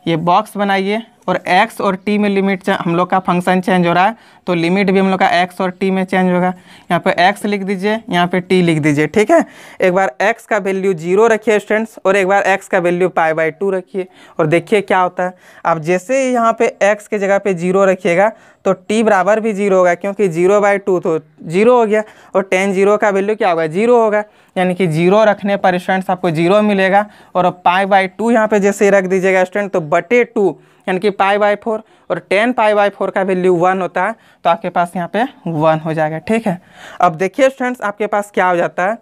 ये बॉक्स बनाइए। और x और t में लिमिट हम लोग का फंक्शन चेंज हो रहा है तो लिमिट भी हम लोग का x और t में चेंज होगा। यहाँ पे x लिख दीजिए, यहाँ पे t लिख दीजिए, ठीक है। एक बार x का वैल्यू 0 रखिए स्टूडेंट्स और एक बार x का वैल्यू π/2 रखिए और देखिए क्या होता है। अब जैसे ही यहाँ पे x के जगह पे 0 रखिएगा तो t बराबर भी 0 होगा, क्योंकि 0/2 तो 0 हो गया और tan 0 का वैल्यू क्या होगा 0 होगा, यानी कि 0 रखने पर स्टूडेंट्स आपको 0 मिलेगा। और π/2 यहाँ पे जैसे ही रख दीजिएगा स्टूडेंट तो बटे 2 यानी कि π/4 और tan π/4 का वैल्यू 1 होता है तो आपके पास यहाँ पे 1 हो जाएगा, ठीक है। अब देखिए स्टूडेंट्स आपके पास क्या हो जाता है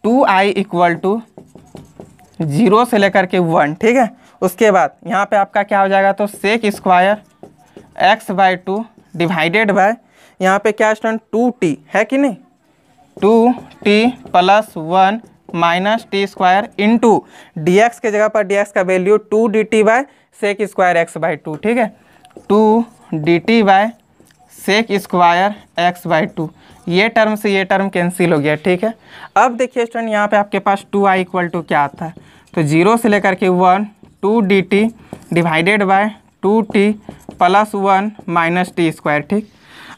2i इक्वल टू 0 से लेकर के 1, ठीक है। उसके बाद यहाँ पे आपका क्या हो जाएगा तो सेक स्क्वायर x/2 डिवाइडेड बाय यहाँ पे क्या स्टूडेंट 2t है कि नहीं, 2t plus 1 minus T square into dx के जगह पर dx का value 2 dt by sec square x/2, ठीक है। 2 dt by sec square x/2, ये टर्म से ये टर्म कैंसिल हो गया, ठीक है। अब देखिए स्टूडेंट यहाँ पे आपके पास 2i इक्वल टू क्या आता है, तो 0 से लेकर के 1 2dt divided by 2t plus 1 minus T square, ठीक।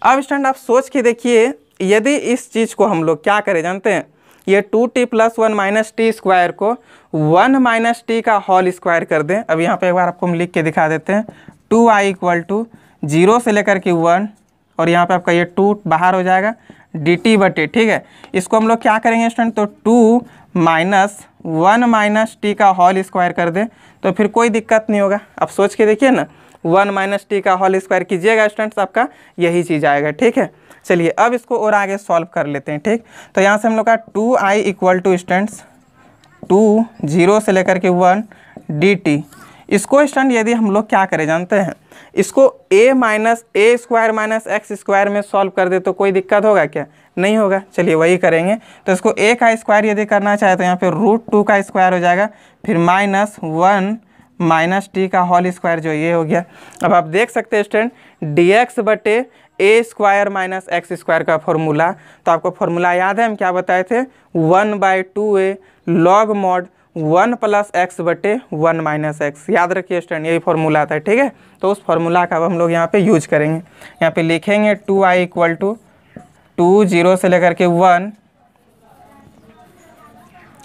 अब स्टूडेंट आप सोच के देखिए, यदि इस चीज़ को हम लोग क्या करें जानते हैं, ये 2t plus 1 minus T square को 1 माइनस टी का होल स्क्वायर कर दें। अब यहाँ पे एक बार आपको हम लिख के दिखा देते हैं, 2i इक्वल टू 0 से लेकर के 1 और यहाँ पे आपका ये 2 बाहर हो जाएगा dt बटे, ठीक है। इसको हम लोग क्या करेंगे स्टूडेंट, तो 2 माइनस 1 माइनस टी का होल स्क्वायर कर दें तो फिर कोई दिक्कत नहीं होगा। अब सोच के देखिए ना, 1 माइनस टी का होल स्क्वायर कीजिएगा स्टूडेंट्स, आपका यही चीज़ आएगा, ठीक है। चलिए अब इसको और आगे सॉल्व कर लेते हैं, ठीक। तो यहाँ से हम लोग का 2i इक्वल टू स्टूडेंट्स 2 0 से लेकर के 1 dt, इसको स्टूडेंट यदि हम लोग क्या करें जानते हैं, इसको a minus A square minus x square में सॉल्व कर दे तो कोई दिक्कत होगा क्या, नहीं होगा। चलिए वही करेंगे। तो इसको a का स्क्वायर यदि करना चाहे तो यहाँ पे √2 का स्क्वायर हो जाएगा, फिर माइनस 1 माइनस टी का होल स्क्वायर जो ये हो गया। अब आप देख सकते हैं स्टूडेंट dx बटे ए स्क्वायर माइनस एक्स स्क्वायर का फॉर्मूला, तो आपको फॉर्मूला याद है हम क्या बताए थे, 1/2a log mod 1 plus x बटे 1 माइनस एक्स, याद रखिए स्टूडेंट यही फॉर्मूला आता है, ठीक है। तो उस फॉर्मूला का अब हम लोग यहाँ पे यूज करेंगे। यहाँ पे लिखेंगे 2i इक्वल टू 2 0 से लेकर के 1,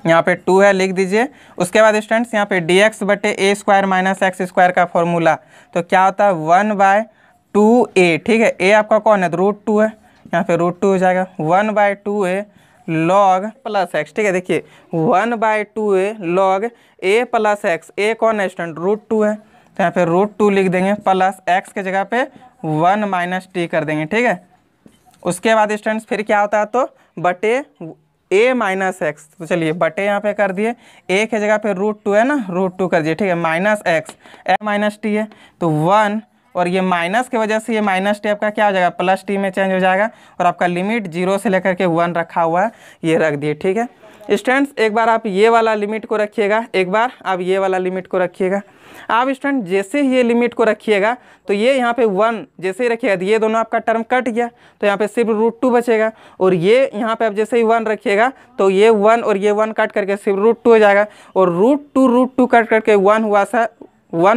यहाँ पे 2 है लिख दीजिए। उसके बाद स्टूडेंट्स यहाँ पे dx बटे ए स्क्वायर माइनस एक्स स्क्वायर का फॉर्मूला, तो क्या होता है 1/2a, ठीक है। a आपका कौन है, √2 है, यहाँ पे √2 हो जाएगा 1/2a लॉग प्लस एक्स, ठीक है। देखिए 1/2a log a plus x, a कौन है स्टूडेंट, √2 है, तो यहाँ पे √2 लिख देंगे प्लस x के जगह पे 1 माइनस टी कर देंगे, ठीक है। उसके बाद स्टूडेंट्स फिर क्या होता है, तो बटे a माइनस एक्स, तो चलिए बटे यहाँ पे कर दिए, a के जगह पे √2 है ना, √2 कर दिए, ठीक है, minus x a minus T है तो 1, और ये माइनस की वजह से ये माइनस टी आपका क्या हो जाएगा, प्लस टी में चेंज हो जाएगा, और आपका लिमिट 0 से लेकर के 1 रखा हुआ है, ये रख दिए, ठीक है। स्टूडेंट्स एक बार आप ये वाला लिमिट को रखिएगा, एक बार आप ये वाला लिमिट को रखिएगा। आप स्टूडेंट जैसे ही ये लिमिट को रखिएगा तो ये यहाँ पे 1 जैसे ही रखिएगा तो ये दोनों आपका टर्म कट गया, तो यहाँ पे सिर्फ √2 बचेगा, और ये यहाँ पे आप जैसे ही 1 रखिएगा तो ये 1 और ये 1 कट करके सिर्फ √2 हो जाएगा, और √2 कट करके 1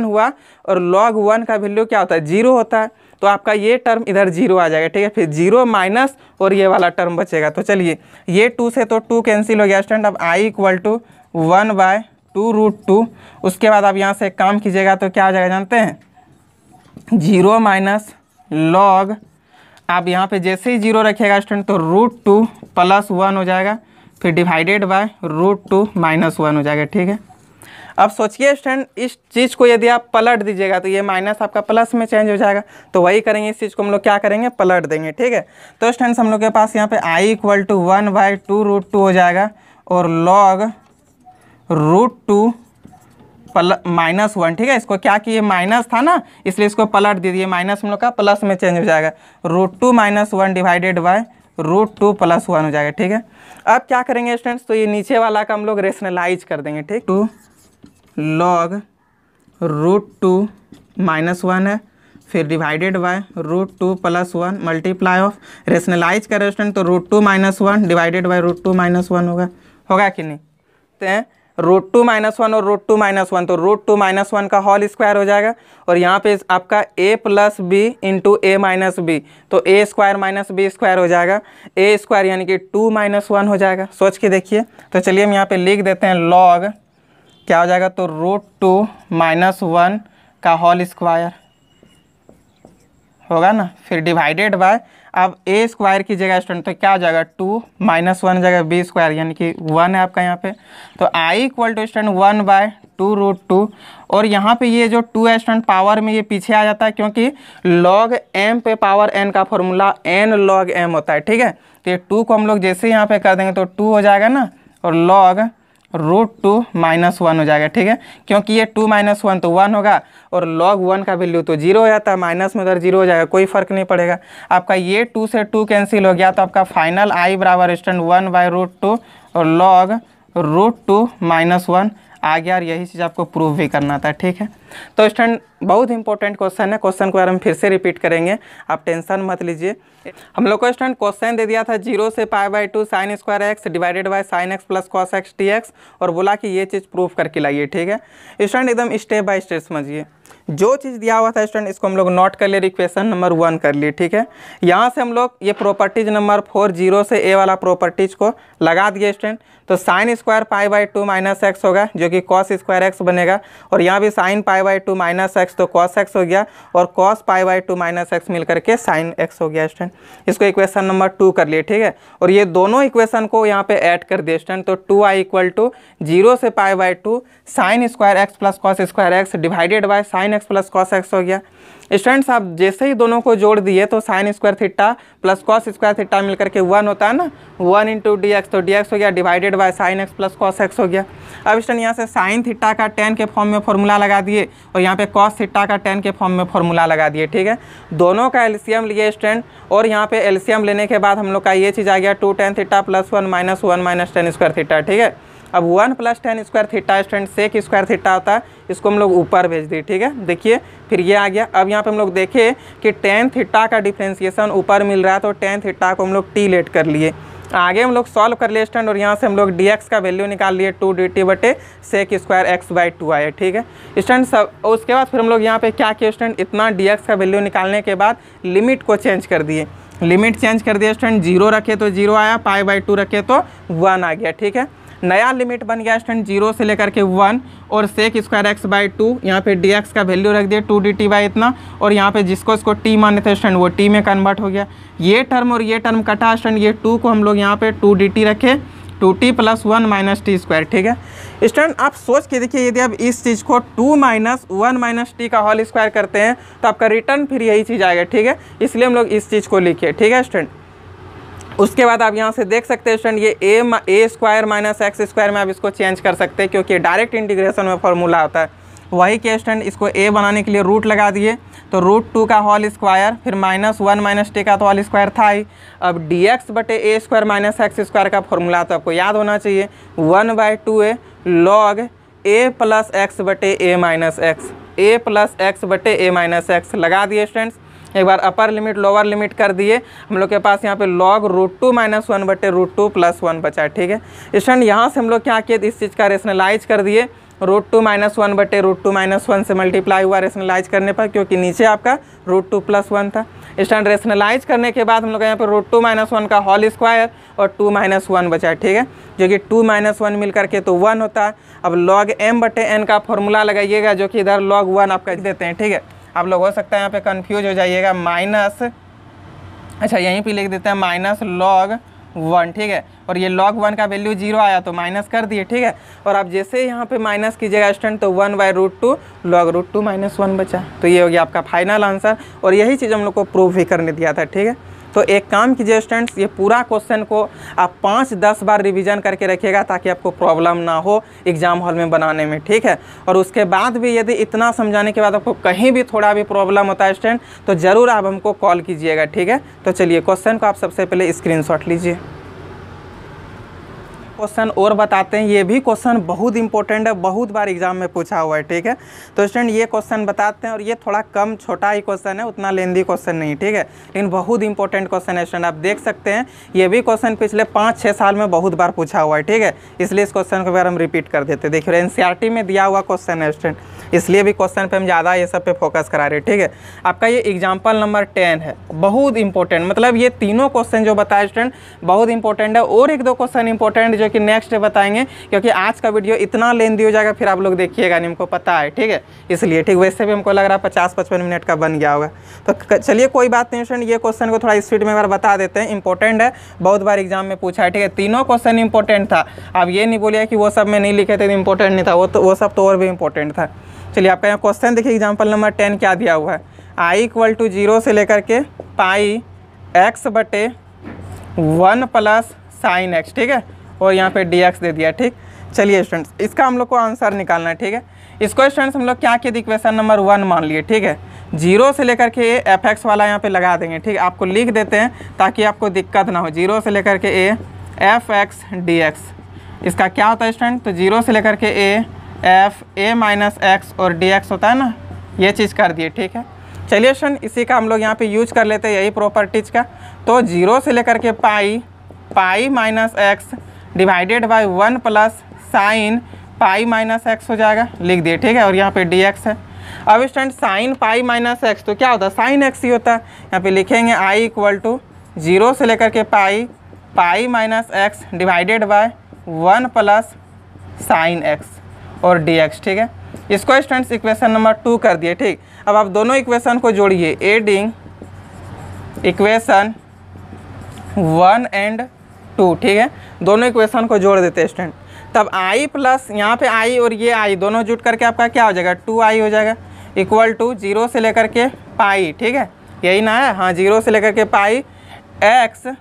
हुआ और log 1 का वैल्यू क्या होता है, 0 होता है, तो आपका ये टर्म इधर 0 आ जाएगा, ठीक है। फिर 0 माइनस और ये वाला टर्म बचेगा, तो चलिए ये 2 से तो 2 कैंसिल हो गया स्टूडेंट। अब i इक्वल टू 1/2√2, उसके बाद आप यहाँ से एक काम कीजिएगा तो क्या हो जाएगा जानते हैं, 0 माइनस लॉग, आप यहाँ पे जैसे ही 0 रखिएगा स्टूडेंट तो √2 प्लस 1 हो जाएगा, फिर डिवाइडेड बाय √2 माइनस 1 हो जाएगा, ठीक है। अब सोचिए स्टूडेंट इस चीज़ को यदि आप पलट दीजिएगा तो ये माइनस आपका प्लस में चेंज हो जाएगा, तो वही करेंगे, इस चीज़ को हम लोग क्या करेंगे, पलट देंगे, ठीक है। तो स्टूडेंट्स हम लोग के पास यहाँ पे i इक्वल टू 1/2√2 हो जाएगा, और log √2 माइनस 1, ठीक है। इसको क्या किए, माइनस था ना इसलिए इसको पलट दीजिए, माइनस हम लोग का प्लस में चेंज हो जाएगा, √2 माइनस 1 डिवाइडेड बाय √2 प्लस 1 हो जाएगा, ठीक है। अब क्या करेंगे स्टूडेंट्स, तो ये नीचे वाला का हम लोग रेशनलाइज कर देंगे, ठीक। 2 log √2 माइनस 1 है, फिर divided by √2 plus 1 multiply of, rationalise करें स्टूडेंट तो √2 माइनस 1 डिवाइडेड बाय √2 माइनस 1 होगा कि नहीं, तो √2 माइनस 1 और √2 माइनस 1, तो √2 माइनस 1 का होल स्क्वायर हो जाएगा, और यहाँ पे आपका a plus B into A minus B, तो a square minus B square हो जाएगा, a स्क्वायर यानी कि 2 माइनस 1 हो जाएगा। सोच के देखिए, तो चलिए हम यहाँ पे लिख देते हैं log क्या हो जाएगा, तो √2 माइनस 1 का होल स्क्वायर होगा ना, फिर डिवाइडेड बाय, अब a स्क्वायर की जगह स्टूडेंट तो क्या हो जाएगा, 2 माइनस 1 जगह b स्क्वायर यानी कि 1 है आपका यहाँ पे, तो i इक्वल टू स्टूडेंट 1/2√2, और यहाँ पे ये जो 2 है स्टूडेंट पावर में ये पीछे आ जाता है, क्योंकि log m पे पावर n का फॉर्मूला n log m होता है, ठीक है। तो ये 2 को हम लोग जैसे यहाँ पे कर देंगे तो 2 हो जाएगा ना, और log √2 माइनस 1 हो जाएगा, ठीक है, क्योंकि ये 2 माइनस 1 तो 1 होगा, और log 1 का वैल्यू तो 0 हो जाता है, माइनस में उधर 0 हो जाएगा, कोई फर्क नहीं पड़ेगा। आपका ये 2 से 2 कैंसिल हो गया, तो आपका फाइनल i बराबर स्टूडेंट 1/√2 और log √2 माइनस 1 आ गया, और यही चीज़ आपको प्रूव भी करना था, ठीक है। तो स्टूडेंट बहुत इंपॉर्टेंट क्वेश्चन है। क्वेश्चन को हम फिर से रिपीट करेंगे, आप टेंशन मत लीजिए। हम लोग को स्टूडेंट क्वेश्चन दे दिया था 0 से π/2 sin square x divided bye sin x plus cos x dx और बोला कि ये चीज़ प्रूफ करके लाइए। ठीक है स्टूडेंट, एकदम स्टेप बाय स्टेप समझिए। जो चीज़ दिया हुआ था स्टूडेंट इसको हम लोग नोट कर लिए, इक्वेशन नंबर 1 कर लिए। ठीक है, यहाँ से हम लोग ये प्रॉपर्टीज नंबर 4 0 से a वाला प्रॉपर्टीज को लगा दिए स्टूडेंट। तो sin स्क्वायर π/2 माइनस एक्स होगा जो कि cos स्क्वायर एक्स बनेगा, और यहाँ भी sin π/2 माइनस एक्स तो cos x हो गया, और cos π/2 माइनस एक्स मिल करके sin x हो गया स्टूडेंट। इसको इक्वेशन नंबर 2 कर लिए। ठीक है, और ये दोनों इक्वेशन को यहाँ पे ऐड कर दिए स्टूडेंट। तो 2i = 0 से π/2 sin square x plus cos square x divided bye sin x plus cos x हो गया। स्टूडेंट्स आप जैसे ही दोनों को जोड़ दिए तो sin square theta plus cos square theta मिलकर के 1 होता है ना, 1 × dx, तो dx हो गया divided by sin x plus cos x हो गया। अब स्टूडेंट यहाँ से sin थीटा का tan के फॉर्म में फॉर्मूला लगा दिए और यहाँ पे cos थीटा का tan के फॉर्म में फॉर्मूला लगा दिए। ठीक है, दोनों का एलसीएम लिए स्टूडेंट, और यहाँ पे एलसीएम लेने के बाद हम लोग का ये चीज़ आ गया 2 tan theta plus 1 minus 1 minus tan square theta. ठीक है, अब 1 plus tan square theta student sec square theta होता है, इसको हम लोग ऊपर भेज दिए। ठीक है, देखिए फिर ये आ गया। अब यहाँ पे हम लोग देखें कि tan थीटा का डिफ्रेंसिएशन ऊपर मिल रहा है, तो tan थीटा को हम लोग टी लेट कर लिए। आगे हम लोग सॉल्व कर लिए स्टूडेंट, और यहाँ से हम लोग dx का वैल्यू निकाल लिए 2 dt बटे सेक स्क्वायर x/2 आया। ठीक है स्टूडेंट, सब उसके बाद फिर हम लोग यहाँ पे क्या किए स्टूडेंट, इतना dx का वैल्यू निकालने के बाद लिमिट को चेंज कर दिए। लिमिट चेंज कर दिया स्टूडेंट, 0 रखे तो 0 आया, π/2 रखे तो 1 आ गया। ठीक है, नया लिमिट बन गया स्टूडेंट 0 से लेकर के 1, और सेक स्क्वायर x/2 यहाँ पे dx का वैल्यू रख दिया 2 dt बाई इतना, और यहाँ पे जिसको इसको t माने थे स्टूडेंट वो t में कन्वर्ट हो गया। ये टर्म और ये टर्म कटा स्टूडेंट, ये 2 को हम लोग यहाँ पे 2 dt रखे, 2t + 1 - t स्क्वायर। ठीक है स्टूडेंट, आप सोच के देखिए, यदि आप इस चीज़ को 2 - 1 - t का होल स्क्वायर करते हैं तो आपका रिटर्न फिर यही चीज़ आएगा। ठीक है, इसलिए हम लोग इस चीज़ को लिखे। ठीक है स्टूडेंट, उसके बाद आप यहाँ से देख सकते हैं स्टूडेंट, ये a square minus x square में आप इसको चेंज कर सकते हैं, क्योंकि डायरेक्ट इंटीग्रेशन में फॉर्मूला होता है। वही के स्टूडेंट इसको a बनाने के लिए रूट लगा दिए, तो √2 का होल स्क्वायर, फिर -1 - t का तो होल स्क्वायर था ही। अब dx बटे a square minus x square का फॉर्मूला तो आपको याद होना चाहिए, 1/2a log a plus x बटे a minus x, a plus x बटे a माइनस एक्स लगा दिए स्टूडेंट्स। एक बार अपर लिमिट लोअर लिमिट कर दिए, हम लोग के पास यहाँ पे log √2 - 1 बटे √2 + 1 बचा। ठीक है स्टूडेंट, यहाँ से हम लोग क्या किए, इस चीज़ का रेशनलाइज कर दिए, √2 - 1 बटे √2 - 1 से मल्टीप्लाई हुआ रेशनलाइज करने पर, क्योंकि नीचे आपका √2 + 1 था। स्टूडेंट रेशनलाइज करने के बाद हम लोग यहाँ पे √2 - 1 का होल स्क्वायर और 2 - 1 बचा। ठीक है, जो कि 2 - 1 मिल करके तो 1 होता है। अब log m बटे n का फॉर्मूला लगाइएगा, जो कि इधर log 1 आपका देते हैं। ठीक है, आप लोग हो सकता है यहाँ पे कंफ्यूज हो जाइएगा, माइनस, अच्छा यहीं पे लिख देते हैं -log 1। ठीक है, और ये log 1 का वैल्यू 0 आया तो माइनस कर दिए। ठीक है, और आप जैसे यहाँ पे माइनस कीजिएगा स्टूडेंट तो 1/√2 log √2 - 1 बचा। तो ये हो गया आपका फाइनल आंसर, और यही चीज़ हम लोग को प्रूव भी करने दिया था। ठीक है, तो एक काम कीजिए स्टूडेंट्स, ये पूरा क्वेश्चन को आप 5-10 बार रिवीजन करके रखिएगा, ताकि आपको प्रॉब्लम ना हो एग्जाम हॉल में बनाने में। ठीक है, और उसके बाद भी यदि इतना समझाने के बाद आपको कहीं भी थोड़ा भी प्रॉब्लम होता है स्टूडेंट, तो ज़रूर आप हमको कॉल कीजिएगा। ठीक है, तो चलिए क्वेश्चन को आप सबसे पहले स्क्रीनशॉट लीजिए। क्वेश्चन और बताते हैं, ये भी क्वेश्चन बहुत इंपॉर्टेंट है, बहुत बार एग्जाम में पूछा हुआ है। ठीक है, तो स्टूडेंट ये क्वेश्चन बताते हैं, और ये थोड़ा कम छोटा ही क्वेश्चन है, उतना लेंदी क्वेश्चन नहीं। ठीक है, लेकिन बहुत इंपॉर्टेंट क्वेश्चन है स्टूडेंट, आप देख सकते हैं ये भी क्वेश्चन पिछले 5-6 साल में बहुत बार पूछा हुआ है। ठीक है, इसलिए इस क्वेश्चन को बार हम रिपीट कर देते हैं। देखिए NCERT में दिया हुआ क्वेश्चन है स्टूडेंट, इसलिए भी क्वेश्चन पे हम ज़्यादा ये सब पे फोकस करा रहे हैं। ठीक है, आपका ये एग्जाम्पल नंबर 10 है, बहुत इंपॉर्टेंट, मतलब ये तीनों क्वेश्चन जो बताए स्टूडेंट बहुत इंपॉर्टेंट है, और 1-2 क्वेश्चन इंपॉर्टेंट जो कि नेक्स्ट डे बताएंगे, क्योंकि आज का वीडियो इतना लेंदी हो जाएगा फिर आप लोग देखिएगा नहीं, हमको पता है। ठीक है, इसलिए ठीक, वैसे भी हमको लग रहा है 50-55 मिनट का बन गया होगा। तो चलिए कोई बात नहीं स्टूडेंट, ये क्वेश्चन को थोड़ा स्पीड में बार बता देते हैं, इंपॉर्टेंट है, बहुत बार एग्जाम में पूछा है। ठीक है, तीनों क्वेश्चन इंपॉर्टेंट था, आप ये नहीं बोलिए कि वो सब में नहीं लिखे थे तो इंपॉर्टेंट नहीं था, वो सब तो और भी इंपॉर्टेंट था। चलिए आपका यहाँ क्वेश्चन देखिए, एग्जाम्पल नंबर 10 क्या दिया हुआ है, i = 0 से लेकर के πx बटे 1 + sin x। ठीक है, और यहाँ पे dx दे दिया। ठीक, चलिए स्टूडेंट्स इसका हम लोग को आंसर निकालना है। ठीक है, इसको स्टूडेंट्स हम लोग क्या किए, इक्वेशन नंबर 1 मान लिए। ठीक है, 0 से लेकर के a fx वाला यहाँ पे लगा देंगे। ठीक है, आपको लिख देते हैं ताकि आपको दिक्कत ना हो, 0 से लेकर के a fx dx। इसका क्या होता है स्टूडेंट, तो 0 से लेकर के a f a - x और dx होता है ना, ये चीज़ कर दिए, ठीक है। चलिए स्टूडेंट इसी का हम लोग यहाँ पे यूज कर लेते हैं, यही प्रॉपर्टीज का। तो 0 से लेकर के pi minus x divided by 1 plus sine pi minus x हो जाएगा, लिख दिए, ठीक है। और यहाँ पे dx है। अब student sine pi minus x तो क्या होता है, साइन एक्स ही होता है। यहाँ पे लिखेंगे i इक्वल टू 0 से लेकर के pi minus x divided by 1 plus sine x और dx, ठीक है। इसको स्टूडेंट्स इक्वेशन नंबर 2 कर दिए, ठीक। अब आप दोनों इक्वेशन को जोड़िए, एडिंग इक्वेशन 1 एंड 2, ठीक है। दोनों इक्वेशन को जोड़ देते हैं स्टूडेंट। तब i प्लस यहाँ पे i और ये i दोनों जुट करके आपका क्या हो जाएगा, 2i हो जाएगा, इक्वल टू 0 से लेकर के पाई, ठीक है, यही ना है, हाँ, 0 से लेकर के पाई x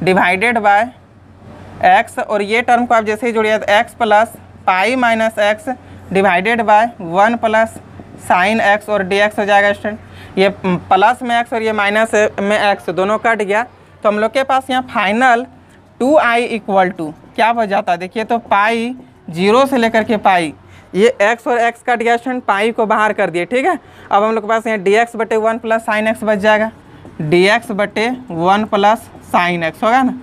डिवाइडेड बाय x, और ये टर्म को आप जैसे ही जोड़िए तो x plus pi minus x divided by 1 plus sine x और dx हो जाएगा स्टूडेंट। ये प्लस में x और ये माइनस में x दोनों कट गया, तो हम लोग के पास यहाँ फाइनल 2i इक्वल टू क्या हो जाता है, देखिए तो पाई 0 से लेकर के पाई, ये x और x कट गया स्टूडेंट, पाई को बाहर कर दिए, ठीक है। अब हम लोग के पास यहाँ dx बटे 1 प्लस साइन एक्स बच जाएगा, dx बटे 1 प्लस साइन एक्स होगा ना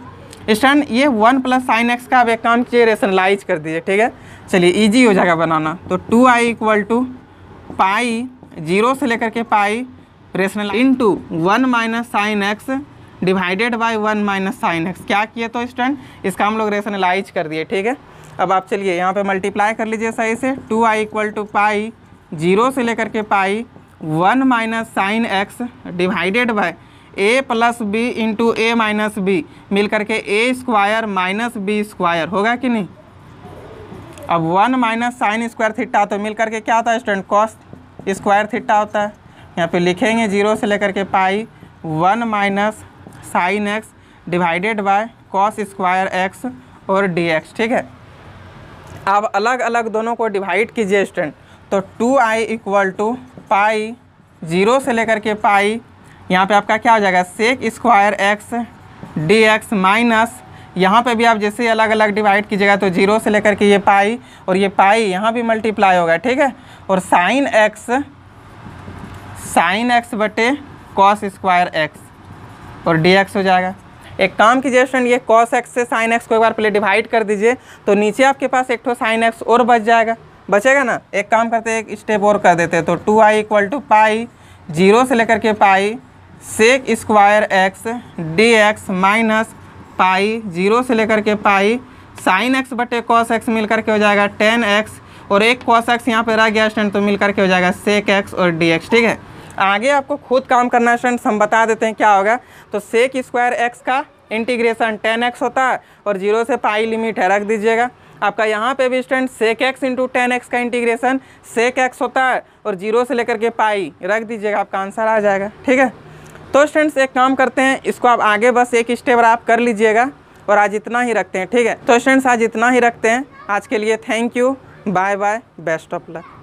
स्टूडेंट। ये 1 प्लस साइन एक्स का आप एक काम कीजिए, रेशनलाइज कर दीजिए, ठीक है। चलिए ईजी हो जाएगा बनाना। तो 2i इक्वल टू पाई 0 से लेकर के pi rational into 1 minus sine x divided by 1 minus sine x, क्या किए तो स्टूडेंट इसका हम लोग रेशनलाइज कर दिए, ठीक है। अब आप चलिए यहाँ पे मल्टीप्लाई कर लीजिए सही से। 2i इक्वल टू पाई 0 से लेकर के pi 1 minus sine x divided by a plus B into A minus b मिल करके a square minus B square होगा कि नहीं। अब 1 माइनस साइन स्क्वायर थीटा तो मिल करके क्या होता है स्टूडेंट, कॉस स्क्वायर थीटा होता है। यहाँ पे लिखेंगे 0 से लेकर के pi 1 minus sine x divided by cos square x और dx, ठीक है। अब अलग अलग दोनों को डिवाइड कीजिए स्टूडेंट। तो 2i इक्वल टू पाई 0 से लेकर के पाई, यहाँ पे आपका क्या हो जाएगा, sec square X dx minus, यहाँ पे भी आप जैसे ही अलग अलग डिवाइड कीजिएगा तो 0 से लेकर के ये पाई और ये पाई यहाँ भी मल्टीप्लाई होगा, ठीक है। और साइन एक्स बटे कॉस स्क्वायर एक्स और dx हो जाएगा। एक काम कीजिए स्टूडेंट, ये cos x से sin x को एक बार पहले डिवाइड कर दीजिए, तो नीचे आपके पास एक ठो sin x और बच जाएगा, बचेगा ना। एक काम करते हैं, एक स्टेप और कर देते हैं। तो 2i इक्वल टू पाई 0 से लेकर के pi sec square x dx माइनस पाई 0 से लेकर के पाई sin x बटे cos x मिल करके हो जाएगा 10x, और एक cos x यहाँ पे रह गया स्टूडेंट तो मिल करके हो जाएगा sec x और dx, ठीक है। आगे आपको खुद काम करना है स्टूडेंट, हम बता देते हैं क्या होगा। तो सेक स्क्वायर एक्स का इंटीग्रेशन 10x होता है और 0 से पाई लिमिट है, रख दीजिएगा। आपका यहाँ पे भी स्टूडेंट सेक एक्स इंटू 10x का इंटीग्रेशन सेक एक्स होता है और 0 से लेकर के पाई रख दीजिएगा, आपका आंसर आ जाएगा, ठीक है। तो स्टूडेंट्स एक काम करते हैं, इसको आप आगे बस एक स्टेप आप कर लीजिएगा, और आज इतना ही रखते हैं, ठीक है। तो स्टूडेंट्स आज इतना ही रखते हैं, आज के लिए thank you, bye bye, best of luck.